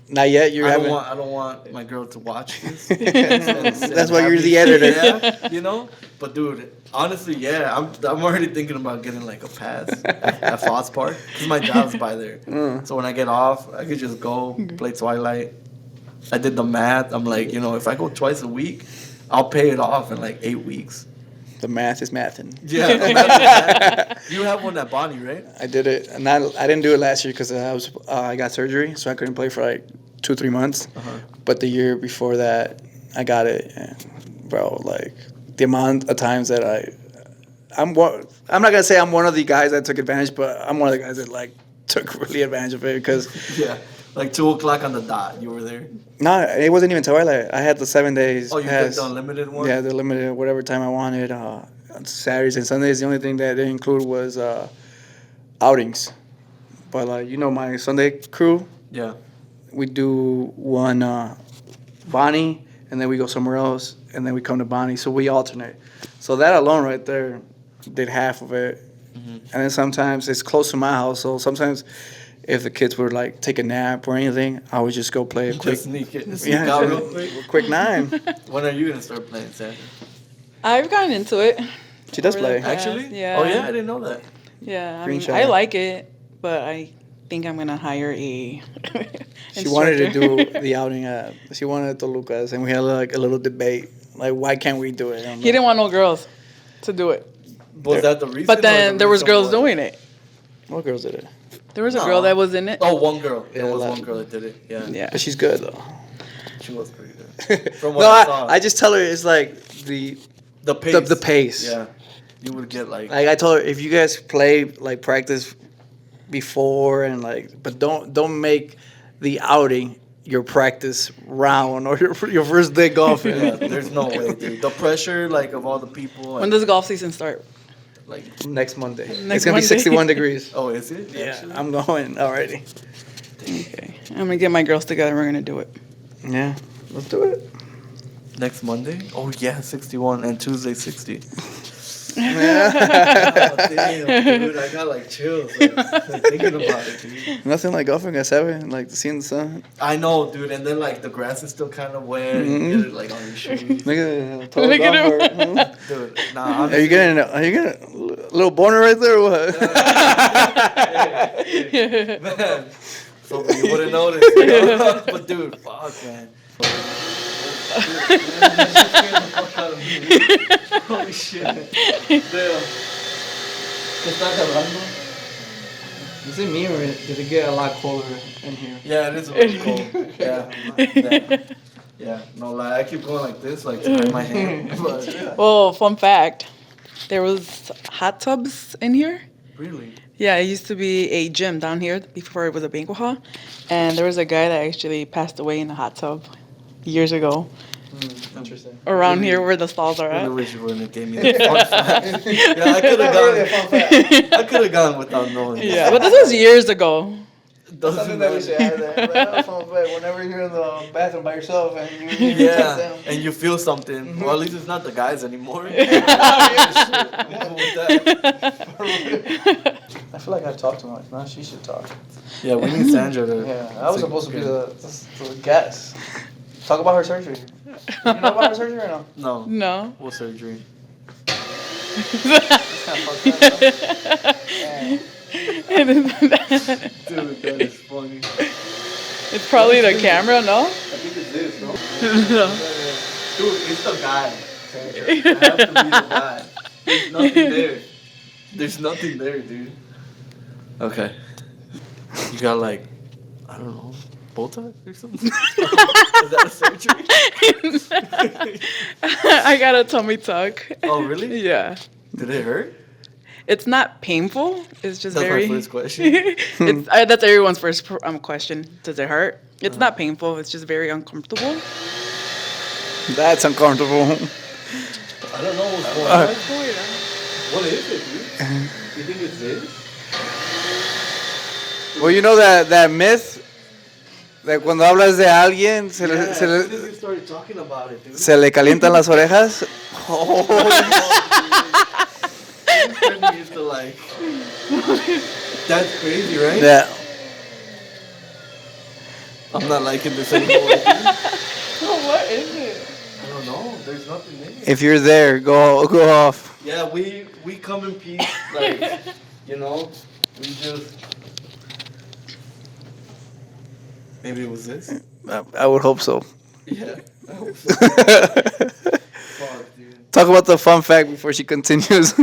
Not yet. You're I having. don't want my girl to watch this. That's why you're the editor. Yeah, you know. But dude, honestly, yeah, I'm already thinking about getting like a pass at Foss Park because my job's by there. So when I get off, I could just go play Twilight. I did the math. I'm like, you know, if I go twice a week, I'll pay it off in like 8 weeks. The math is mathin'. Yeah, the math is bad. You have one at Bonnie, right? I did it, and I didn't do it last year because I got surgery, so I couldn't play for like 2-3 months. But the year before that, I got it, and bro, like the amount of times that I'm not gonna say I'm one of the guys that took advantage, but I'm one of the guys that like took really advantage of it because Yeah, like 2:00 on the dot, you were there. no, it wasn't even Twilight. I had the 7 days. Oh, you picked the unlimited one? Yeah, the limited whatever time I wanted. On Saturdays and Sundays, the only thing that they include was outings. But you know, my Sunday crew, Yeah. we do one Bonnie, and then we go somewhere else, and then we come to Bonnie. So we alternate. So that alone right there did half of it. And then sometimes it's close to my house, so sometimes if the kids were like take a nap or anything, I would just go play a quick, Just sneak out real quick. quick 9. When are you gonna start playing, Sandra? I've gotten into it. She does Over the play. past- Actually? Yeah. Oh yeah, I didn't know that. Yeah, I Green mean, shot. I like it, but I think I'm gonna hire a. She wanted to instructor. do the outing at. She wanted to Lucas, and we had like a little debate. Like, why can't we do it? He didn't want no girls to do it, Was that the reason? but or then the there was reason girls why? doing it. What girls did it? There was a No. girl that was in it. Oh, one girl. Yeah, There was like- one girl that did it. Yeah. Yeah. But she's good though. She was pretty good. From what No, I saw. I just tell her it's like the The pace. the pace. Yeah. You would get like. Like I told her, if you guys play like practice before and like, but don't make the outing your practice round or your first day golfing. Yeah, there's no way, dude. The pressure, like, of all the people. When And, does golf season start? like, Next Monday. It's Next gonna be Monday. 61 degrees. oh, is it? Yeah, Actually? I'm going already. Okay, I'm gonna get my girls together. We're gonna do it. Yeah, let's do it. Next Monday? Oh, yeah, 61. And Tuesday, 60. Yeah. Oh, damn, dude. I got, like, chills. Like, thinking about it, dude. Nothing like golfing at 7, like seeing the sun. I know, dude. And then, like, the grass is still kind of wet. Mhm. You get it, like, on your shoes. Look at Look at him. Dude, nah, Are you getting a little boner right there or what? Man, so you wouldn't notice, you know? But dude, fuck, man. Holy shit. Damn. ¿Qué estás hablando? Is it me or did it get a lot colder in here? Yeah, it is a little cold. Yeah, no lie. I keep going like this, like to hide my hand. But yeah. Well, fun fact, there was hot tubs in here, Really? Yeah, it used to be a gym down here before it was a banquet hall. And there was a guy that actually passed away in a hot tub years ago. Interesting. Around Really- here where the stalls are Really at. wish you wouldn't have gave me that fun fact. Yeah, I could have gone. I could have gone without knowing. this. Yeah, but this was years ago. That's Doesn't something that we should add matter. there. Like, fun fact, whenever you're in the bathroom by yourself and you Yeah, and you feel something. Well, at least it's not the guys anymore. With that. I feel like I talked too much. Now she should talk. Yeah, we need Sandra to. Yeah, I was supposed to be the guest. Talk about her surgery. You know about her surgery or no? No. No. What surgery? It's kind of fucked up. Yeah. Dude, that is funny. It's probably the camera, no? I think it's this, no? No. Dude, it's the guy. Sandra. It has to be the guy. There's nothing there. There's nothing there, dude. Okay. You got like, I don't know, Botox or something? Is that a surgery? I got a tummy tuck. Oh, really? Yeah. Did it hurt? It's not painful. It's just That's very. my first question. That's everyone's first question. Does it hurt? It's not painful. It's just very uncomfortable. That's uncomfortable. I don't know what's going on. What is it, dude? You think it's this? Well, you know that myth that cuando hablas de alguien se le, Yeah, se as soon le, as you started talking about it, dude. se le calientan las orejas. Turning into like, that's crazy, right? Yeah. I'm not liking this anymore. Dude. What is it? I don't know. There's nothing there. If you're there, go off. Yeah, we come in peace. Like, you know, we just. Maybe it was this. I would hope so. Yeah, I hope so. Fuck, dude. Talk about the fun fact before she continues.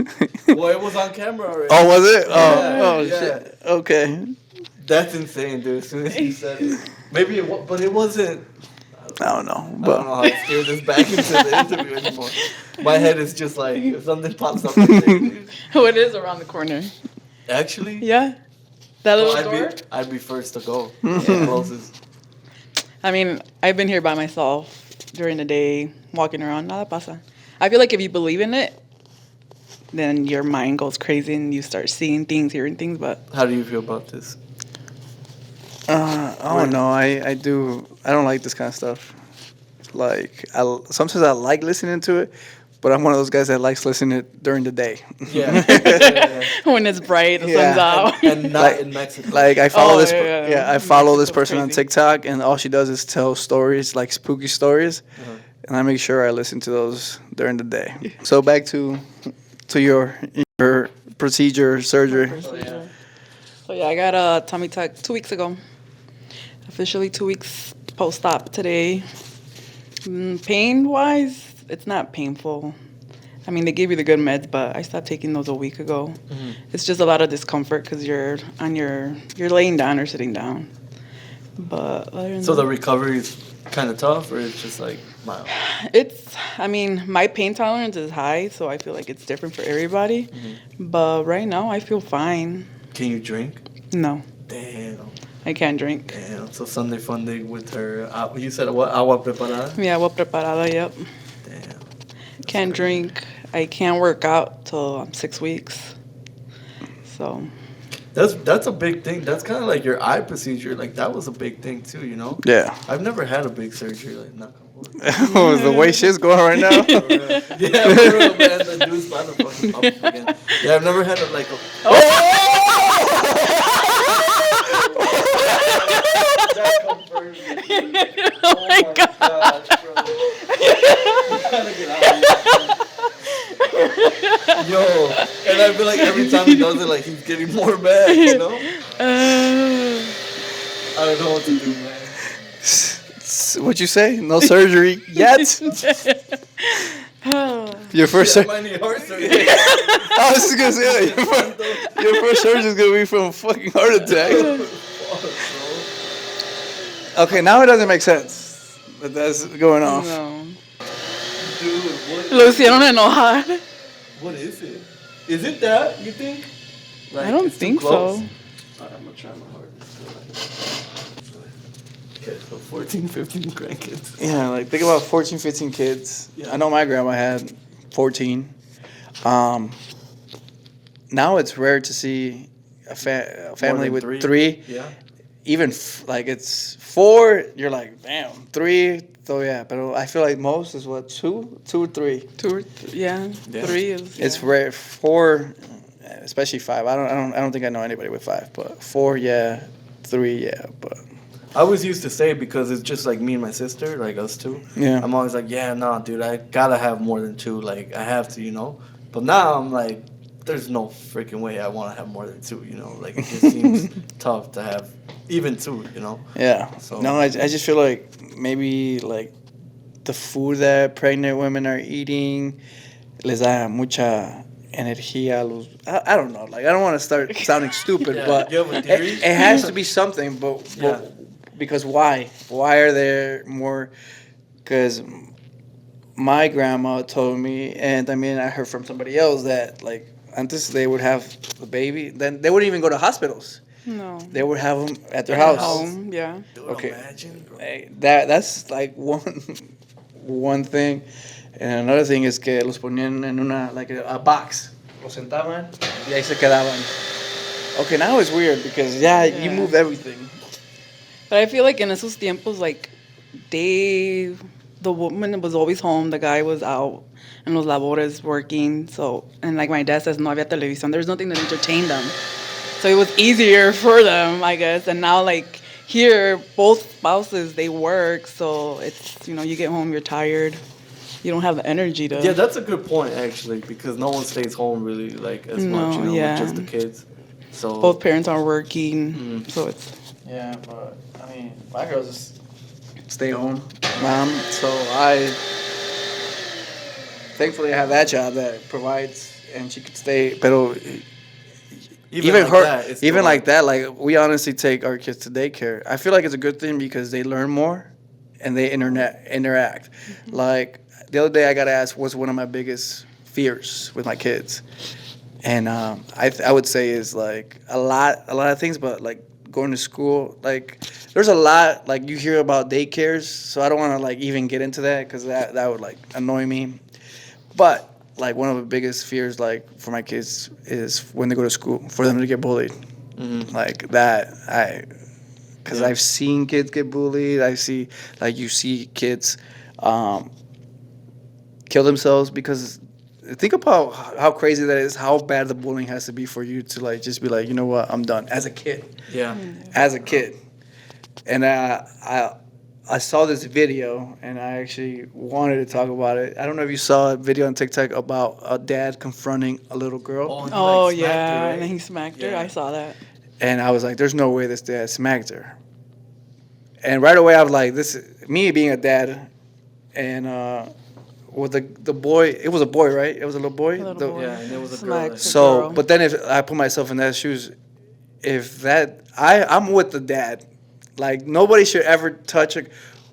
Well, it was on camera already. Oh, was it? Yeah, Oh, yeah. shit. Okay. That's insane, dude. As soon as you said it, maybe it was, but it wasn't. I don't know. I don't But know how to steer this back into the interview anymore. My head is just like if something pops up. Right there, dude. Oh, it is around the corner. Actually, Yeah. That little well, door? I'd be first to go. Closest. I mean, I've been here by myself during the day, walking around. Nada pasa. I feel like if you believe in it, then your mind goes crazy and you start seeing things, hearing things. But How do you feel about this? I don't know. I don't like this kind of stuff. Like sometimes I like listening to it, but I'm one of those guys that likes listening it during the day. Yeah. when it's bright, the Yeah. sun's out. And not Like- in Mexico. Like I follow Oh, this, yeah. I follow this Mexico's person on crazy. TikTok, and all she does is tell stories, like spooky stories, Uh-huh. and I make sure I listen to those during the day. So back to your procedure, surgery. Oh, yeah. So yeah, I got a tummy tuck 2 weeks ago. Officially 2 weeks post-op today. Pain-wise, it's not painful. I mean, they gave you the good meds, but I stopped taking those a week ago. It's just a lot of discomfort because you're laying down or sitting down. But other than So the that, recovery is kind of tough, or it's just like mild? I mean, my pain tolerance is high, so I feel like it's different for everybody. But right now, I feel fine. Can you drink? No, Damn. I can't drink. Damn. So Sunday Funday with her. You said what? Agua preparada. Yeah, agua preparada, yep. Damn. Can't drink. I can't work out till I'm 6 weeks. So, That's a big thing. That's kind of like your eye procedure. Like that was a big thing too. You know. Yeah. I've never had a big surgery like knock on wood. The way shit's going right now. Yeah, for real, man. The dude's about to fucking pop up again. Yeah, I've never had a like a. That confirms it. oh my God. Gosh, bro. We gotta get out of here. Yo, and I feel like every time he does it, like he's getting more mad, you know? I don't know what to do, man. What'd you say? No surgery yet? Your first Yeah, surgery. I need heart surgery. I was just gonna say, your first surgery is gonna be from a fucking heart attack. Okay, now it doesn't make sense that that's going off. No. Dude, what? Lo hicieron enojar. What is it? Is it that, you think? Like, I don't it's too think close? so. I'm gonna try my hardest. Okay, so 14, 15 grandkids. Yeah, like think about 14, 15 kids. Yeah. I know my grandma had 14. Um, Now it's rare to see a family than with three? three. Yeah. Even like it's four, you're like, damn, three. So yeah, but I feel like most is what, two or three. Yeah, Yeah. 3 is. Yeah. It's rare. Four, especially five. I don't think I know anybody with five, but four, yeah. Three, yeah, but I always used to say, because it's just like me and my sister, like us two. yeah. I'm always like, yeah, nah, dude, I gotta have more than two. Like, I have to, you know? But now I'm like, there's no freaking way I wanna have more than two, you know? Like, it just seems tough to have even two, you know? Yeah. So- No, I just feel like maybe like the food that pregnant women are eating les da mucha energía a los. I don't know. Like I don't want to start sounding stupid, Yeah, but you have a theory? it has to be something. But, Yeah. because why? Why are there more? Because my grandma told me, and I mean I heard from somebody else that like antes they would have the baby, then they wouldn't even go to hospitals. No. They would have them at their At house. Home, yeah. Dude, Okay. imagine, bro. Hey, that's like one thing. And another thing is que los ponían en una like a box. Los sentaban y ahí se quedaban. Okay, now it's weird because you Yeah. move everything. But I feel like in esos tiempos, like, the woman was always home, the guy was out in los labores working. So, and like my dad says, no había televisión. There's nothing to entertain them. So it was easier for them, I guess. And now, like, here, both spouses, they work. So it's, you get home, you're tired. You don't have the energy to. Yeah, that's a good point, actually, because no one stays home really, like, as much, No, yeah. with just the kids. So Both parents are working. So it's. Yeah, but I mean, my girls just stay home, mom. So I thankfully I have that job that provides, and she could stay. Pero even like her, that, it's even still like that, like we honestly take our kids to daycare. I feel like it's a good thing because they learn more, and they interact. Like the other day, I got asked what's one of my biggest fears with my kids, and I would say is like a lot of things, but like going to school, like there's a lot like you hear about daycares, so I don't want to like even get into that because that would like annoy me. But like one of the biggest fears like for my kids is when they go to school for them to get bullied, like that because I've seen kids get bullied. I see like you see kids kill themselves because think about how crazy that is, how bad the bullying has to be for you to like just be like, you know what, I'm done as a kid. Yeah. As a kid. And I saw this video and I actually wanted to talk about it. I don't know if you saw a video on TikTok about a dad confronting a little girl. and he, Oh, like, smacked yeah. her, right? And then he smacked her. Yeah. I saw that. And I was like, there's no way this dad smacked her. And right away I was like, this me being a dad and with the boy, it was a boy, right? It was a little boy. A little boy. Yeah, and there was a girl Smacked that- the So, girl. but then if I put myself in that shoes, if that I'm with the dad, like nobody should ever touch a.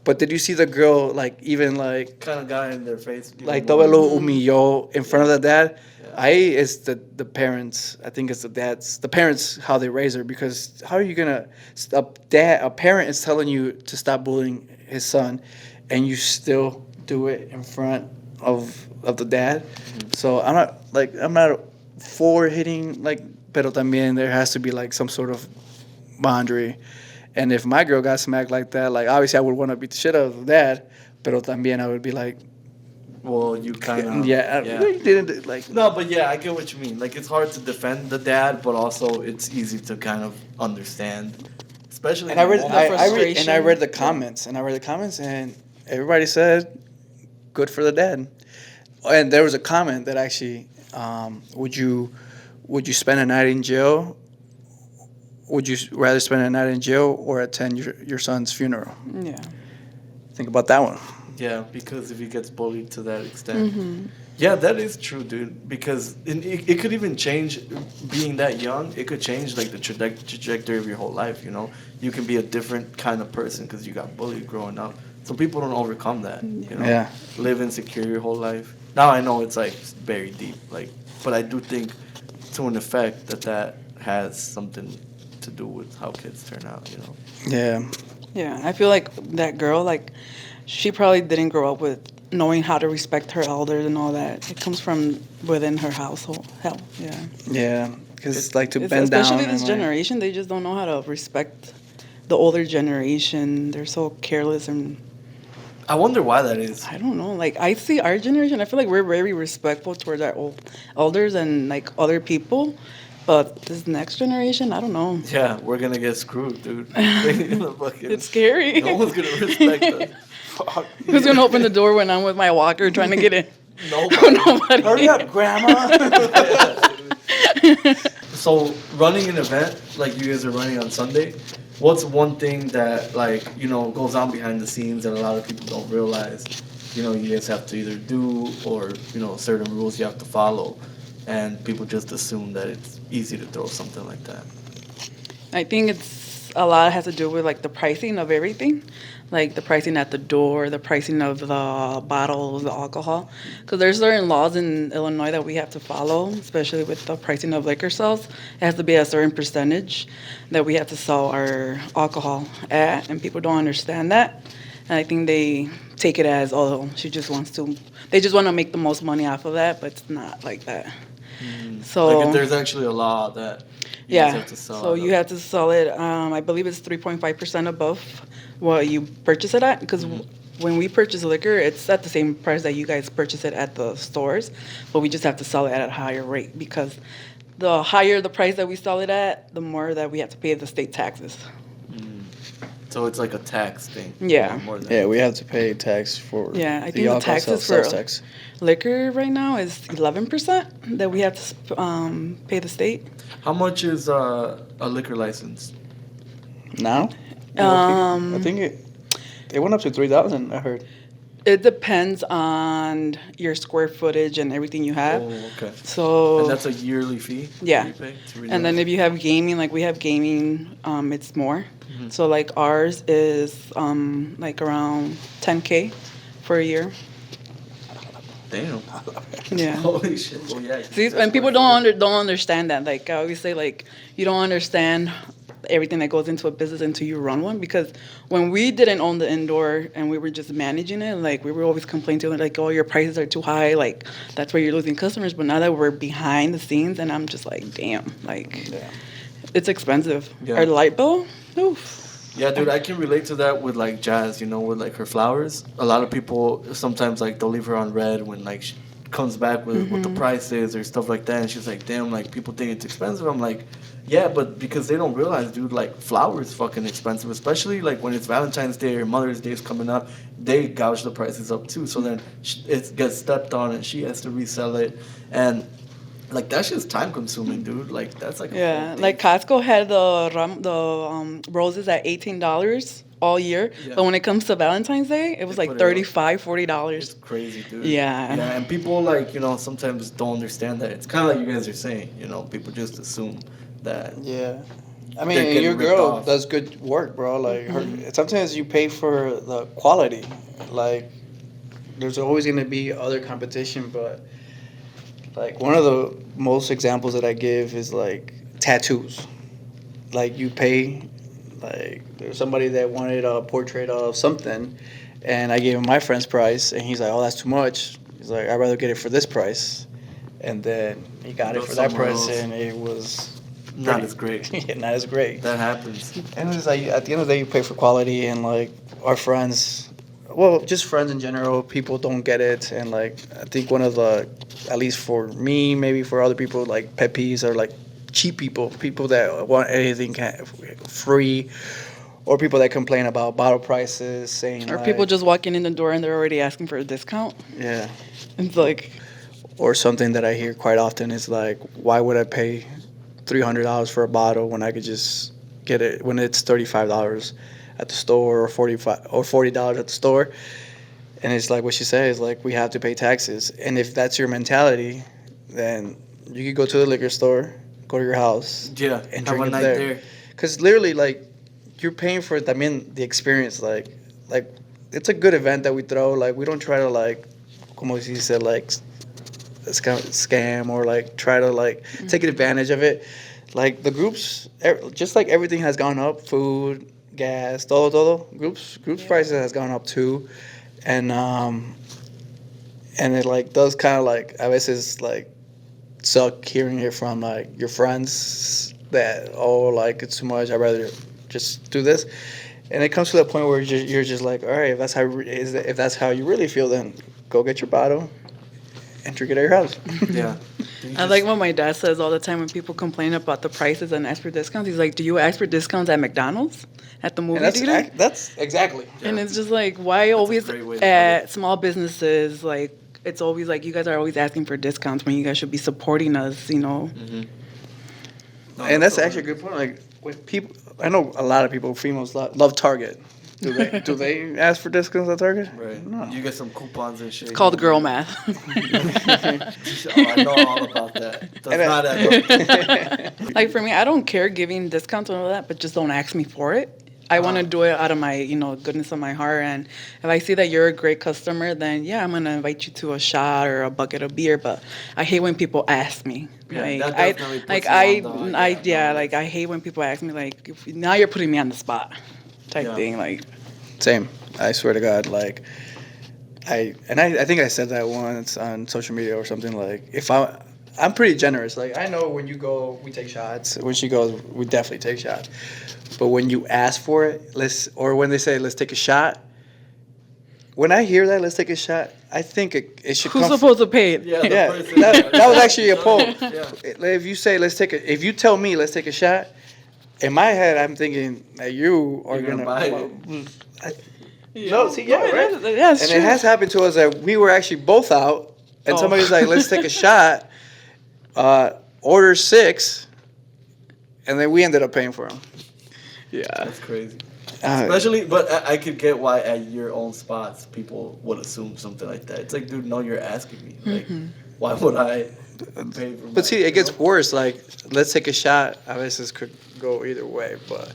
But did you see the girl like even like kind of got in their face. even like more. todo lo humilló in front of the dad? Yeah. It's the parents. I think it's the parents how they raise her because how are you gonna a parent is telling you to stop bullying his son, and you still do it in front of the dad. So I'm not for hitting like, pero también there has to be like some sort of boundary. And if my girl got smacked like that, like obviously I would want to beat the shit out of the dad, pero también I would be like, Well, you kind of. you didn't like. No, but yeah, I get what you mean. Like, it's hard to defend the dad, but also it's easy to kind of understand, especially. And I read, in the I, moment. I read, and I frustration. read the comments, and everybody said, "Good for the dad." And there was a comment that actually, would you spend a night in jail? Would you rather spend a night in jail or attend your son's funeral? Yeah. Think about that one. Yeah, because if he gets bullied to that extent. Yeah, that is true, dude. Because it could even change, being that young, it could change like the trajectory of your whole life, you know? You can be a different kind of person because you got bullied growing up. Some people don't overcome that, you know? Yeah. Live insecure your whole life. Now I know it's like very deep, like, but I do think to an effect that has something to do with how kids turn out, you know. Yeah. Yeah, I feel like that girl, like, she probably didn't grow up with knowing how to respect her elders and all that. It comes from within her household. Hell, yeah. Yeah. Because like to It's, bend down especially and this like, generation, they just don't know how to respect the older generation. They're so careless and I wonder why that is. I don't know. Like I see our generation, I feel like we're very respectful towards our old elders and like other people. But this next generation, I don't know. Yeah, we're gonna get screwed, dude. They're gonna It's scary. No one's gonna respect us. Fuck. Who's gonna open the door when I'm with my walker trying to get in? Nobody. Nobody. hurry up, grandma. So running an event like you guys are running on Sunday, what's one thing that like goes on behind the scenes that a lot of people don't realize? You guys have to either do or certain rules you have to follow, and people just assume that it's easy to throw something like that. I think it's a lot has to do with like the pricing of everything, like the pricing at the door, the pricing of the bottles, the alcohol, because there's certain laws in Illinois that we have to follow, especially with the pricing of liquor sales. It has to be a certain percentage that we have to sell our alcohol at, and people don't understand that. And I think they take it as, oh, she just wants to, they just want to make the most money off of that, but it's not like that. So Like if there's actually a law that you guys yeah, have to sell. so you have to sell it. I believe it's 3.5% above what you purchase it at. Because when we purchase liquor, it's at the same price that you guys purchase it at the stores, but we just have to sell it at a higher rate because the higher the price that we sell it at, the more that we have to pay the state taxes. So it's like a tax thing. Yeah. More than Yeah, we have to pay tax for Yeah, I think the alcohol taxes sales for tax. liquor right now is 11% that we have to pay the state. How much is a liquor license? Now? I think it went up to 3,000, I heard. It depends on your square footage and everything you have. Oh, okay. So And that's a yearly fee? yeah. You pay to renew And then it? if you have gaming, like we have gaming, it's more. So like ours is like around 10K for a year. Damn. Yeah. Holy shit. Well, yeah. See, and people don't understand that. Like I always say, like you don't understand everything that goes into a business until you run one. Because when we didn't own the indoor and we were just managing it, like we were always complaining to them, like, oh, your prices are too high. Like that's where you're losing customers. But now that we're behind the scenes, and I'm just like, damn, like it's expensive. Yeah. Our light bill, oof. Yeah, dude, I can relate to that with like Jazz, with like her flowers. A lot of people sometimes like they'll leave her on red when like she comes back with what the price is or stuff like that, and she's like, damn, like people think it's expensive. I'm like, yeah, but because they don't realize, dude, like flowers fucking expensive, especially like when it's Valentine's Day or Mother's Day is coming up, they gouge the prices up too. So then it gets stepped on and she has to resell it, and like that's just time consuming, dude. Like that's like a Yeah, whole thing. like Costco had the roses at $18 all year, Yeah. but when it comes to Valentine's Day, it was like put it up. $35, $40. It's crazy, dude. Yeah. Yeah, and people like, sometimes don't understand that. It's kind of like you guys are saying, people just assume that. Yeah. I They're mean, getting your ripped girl off. does good work, bro. Like, sometimes you pay for the quality. Like, there's always going to be other competition, but, like, one of the most examples that I give is, like, tattoos. Like, you pay, like, there's somebody that wanted a portrait of something, and I gave him my friend's price, and he's like, oh, that's too much. He's like, I'd rather get it for this price. And then he got it Go for that somewhere price, else. and it was Not as great. yeah, not as great. That happens. And it's like at the end of the day, you pay for quality, and like our friends, well, just friends in general, people don't get it, and like I think one of the, at least for me, maybe for other people, like pet peeves are like cheap people that want anything free, or people that complain about bottle prices, saying Or like, people just walking in the door and they're already asking for a discount. yeah. It's like, Or something that I hear quite often is like, why would I pay $300 for a bottle when I could just get it when it's $35 at the store or $40 at the store? And it's like what she says, like we have to pay taxes. And if that's your mentality, then you could go to the liquor store, go to your house, Yeah, and have drink a it night there. there. Because literally, like you're paying for it. I mean, the experience, like it's a good event that we throw. Like we don't try to like, como si said, like scam or like try to like take advantage of it. like the groups, just like everything has gone up, food, gas, todo. Groups prices has gone up too, and it like does kind of like a veces like suck hearing it from like your friends that like it's too much. I'd rather just do this, and it comes to the point where you're just like, all right, if that's how you really feel, then go get your bottle and drink it at your house. Yeah. I like what my dad says all the time when people complain about the prices and ask for discounts. He's like, "Do you ask for discounts at McDonald's, at the movie theater?" That's exactly. And it's just like, why always great way to put at small businesses, like, it's always like, you guys are always asking for discounts when you guys should be supporting us, you know? No, And that's actually a good point. Like with people, I know a lot of people, females love Target. Do they do they ask for discounts at Target? Right. No. You get some coupons and shit. It's called girl math. Oh, I know all about that. That's not that. Like, for me, I don't care giving discounts and all that, but just don't ask me for it. I want to do it out of my, goodness of my heart. And if I see that you're a great customer, then yeah, I'm gonna invite you to a shot or a bucket of beer. But I hate when people ask me. Yeah, Like, that I definitely puts like you on the- I hate when people ask me like, now you're putting me on the spot, type Yeah. thing. Like, Same. I swear to God, like I think I said that once on social media or something. Like if I'm pretty generous. Like I know when you go, we take shots. When she goes, we definitely take shots. But when you ask for it, or when they say let's take a shot, when I hear that let's take a shot, I think it should who's come. supposed to pay it? Yeah, the Yeah, person- that was actually a poll. Yeah. If you say if you tell me let's take a shot, in my head I'm thinking that you are You're gonna buy it. No, see, yeah, right. That's And true. it has happened to us that we were actually both out, and somebody's like, "Let's take a shot." Order 6, and then we ended up paying for them. Yeah. That's crazy. Especially, but I could get why at your own spots people would assume something like that. It's like, dude, no, you're asking me. Like, why would I pay for? But see, it gets worse. Like, let's take a shot. I guess this could go either way. But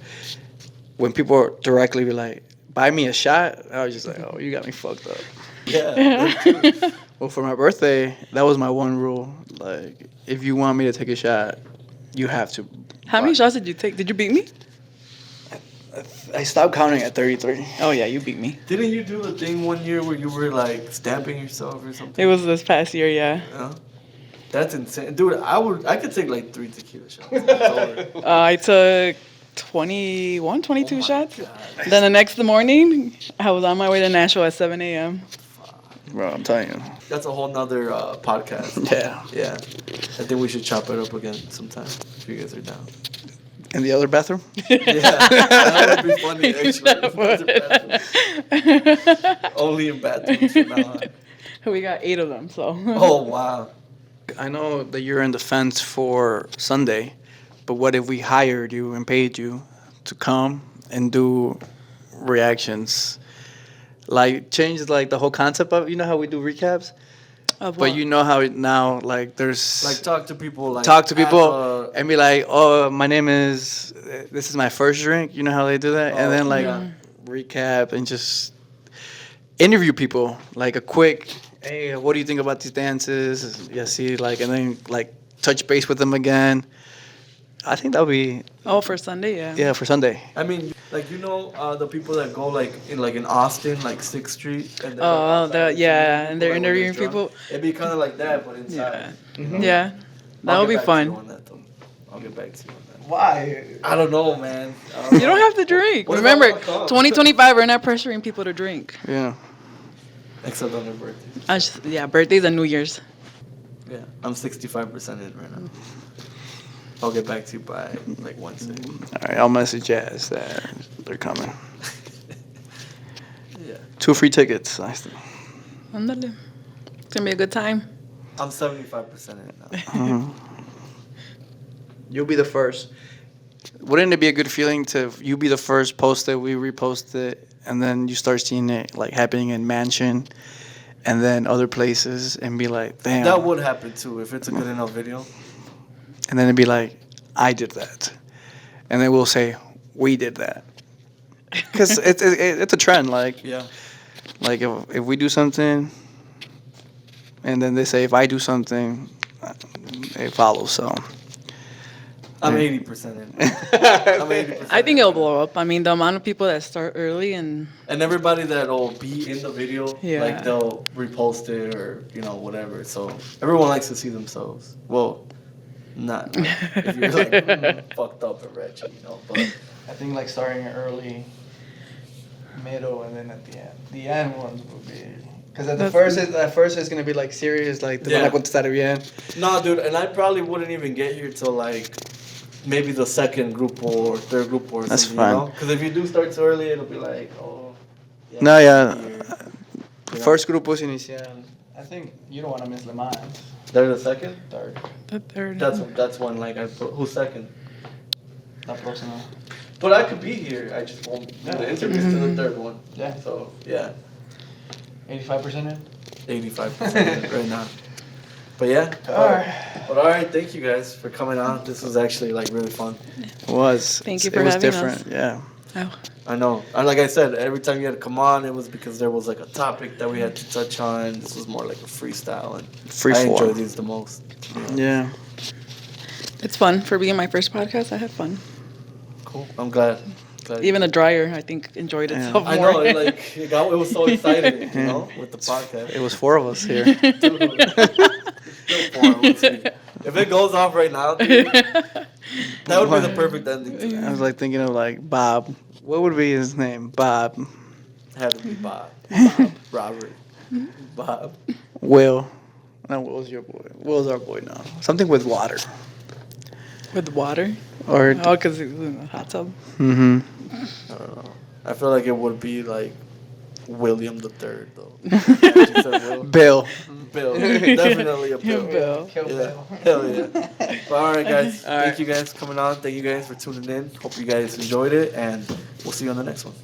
when people directly be like, "Buy me a shot," I was just like, "Oh, you got me fucked up." Yeah. Well, for my birthday, that was my one rule. Like, if you want me to take a shot, you have to. How many shots did you take? Did you beat me? I stopped counting at 33. Oh yeah, you beat me. Didn't you do a thing one year where you were like stamping yourself or something? It was this past year, yeah. Yeah. That's insane, dude. I could take like 3 tequila shots. It's over. I took 21, 22 Oh my shots. God. Then the next morning, I was on my way to Nashville at 7 a.m. Bro, I'm telling you. That's a whole nother podcast. Yeah. Yeah. I think we should chop it up again sometime if you guys are down. In the other bathroom? Yeah, that would be funny actually. Only in bathrooms from now on. We got 8 of them, so. Oh wow. I know that you're in the fence for Sunday, but what if we hired you and paid you to come and do reactions? Like, change like the whole concept of, how we do recaps? Of But what? you know how now, like, there's... Like talk to people. Like talk to people have and be like, "Oh, my name is. This is my first drink." You know how they do that, and then like yeah. recap and just interview people, like a quick, "Hey, what do you think about these dances?" Yeah, see, like, and then like touch base with them again. I think that would be Oh, for Sunday, yeah. for Sunday. I mean, like the people that go like in Austin, like 6th Street. And they're, Oh, outside yeah, interviewing and they're people, like, when they're interviewing drunk. people. It'd be kind of like that, but inside. Yeah. Yeah. That I'll would get be back to you fun. on that, though. I'll get back to you on that. Why? I don't know, man. You don't have to drink. What if I Remember, wanna come? 2025, we're not pressuring people to drink. Yeah. Except on their birthday. Yeah, birthdays and New Year's. Yeah, I'm 65% in right now. I'll get back to you by like Wednesday. All right, I'll message Jazz that they're coming. Yeah. 2 free tickets. Nice. Ándale. It's gonna be a good time. I'm 75% in now. You'll be the first. Wouldn't it be a good feeling to you be the first post it, we repost it, and then you start seeing it like happening in Mansion, and then other places, and be like, damn. That would happen too if it's a good enough video. And then it'd be like, I did that, and then we'll say we did that, because it's a trend. Like Yeah. like if we do something, and then they say if I do something, it follows. So I'm 80% in. I'm 80%. I think it'll blow up. I mean, the amount of people that start early and everybody that'll be in the video, Yeah. like they'll repost it or whatever. So everyone likes to see themselves. Well, not like, if you're like fucked up and wretched, But I think like starting early, middle, and then at the end. The end ones will be because at first it's gonna be like serious, like te van a contestar bien. No, dude, and I probably wouldn't even get here till like maybe the second group or third group or something. That's fine. Because if you do start too early, it'll be like, oh. Yeah, No, yeah. Here. First grupos inicial. I think you don't want to miss Le Mans. They're the second? Third. the third. That's one like I put. Who's second? La próxima. But I could be here. I just won't do the interviews to the third one. Yeah. So yeah, 85% in. 85% right now. But yeah. But all right, thank you guys for coming on. This was actually like really fun. It was. Thank you for It was having different. us. Yeah. Oh. I know. And like I said, every time you had to come on, it was because there was like a topic that we had to touch on. This was more like a freestyle, and Free I form. enjoy these the most. Yeah. It's fun for being my first podcast. I had fun. Cool. I'm glad. Even the dryer, I think, enjoyed Yeah. itself I more. know. It was so exciting, with the podcast. It was 4 of us here. Still 4 of us here. If it goes off right now, dude, that would be the perfect ending to I that. was like thinking of like Bob. What would be his name? Bob. Had to be Bob. Robert. Bob. Will. No, Will's your boy. Will's our boy now. Something with water. With water? Or. Oh, because it was in a hot tub. Mm-hmm. I don't know. I feel like it would be like William the Third, though. You said Will? Bill. Bill. Definitely a Bill. Bill. Kill Yeah. Bill. Hell yeah. But all right, guys. All right. Thank you guys for coming on. Thank you guys for tuning in. Hope you guys enjoyed it, and we'll see you on the next one.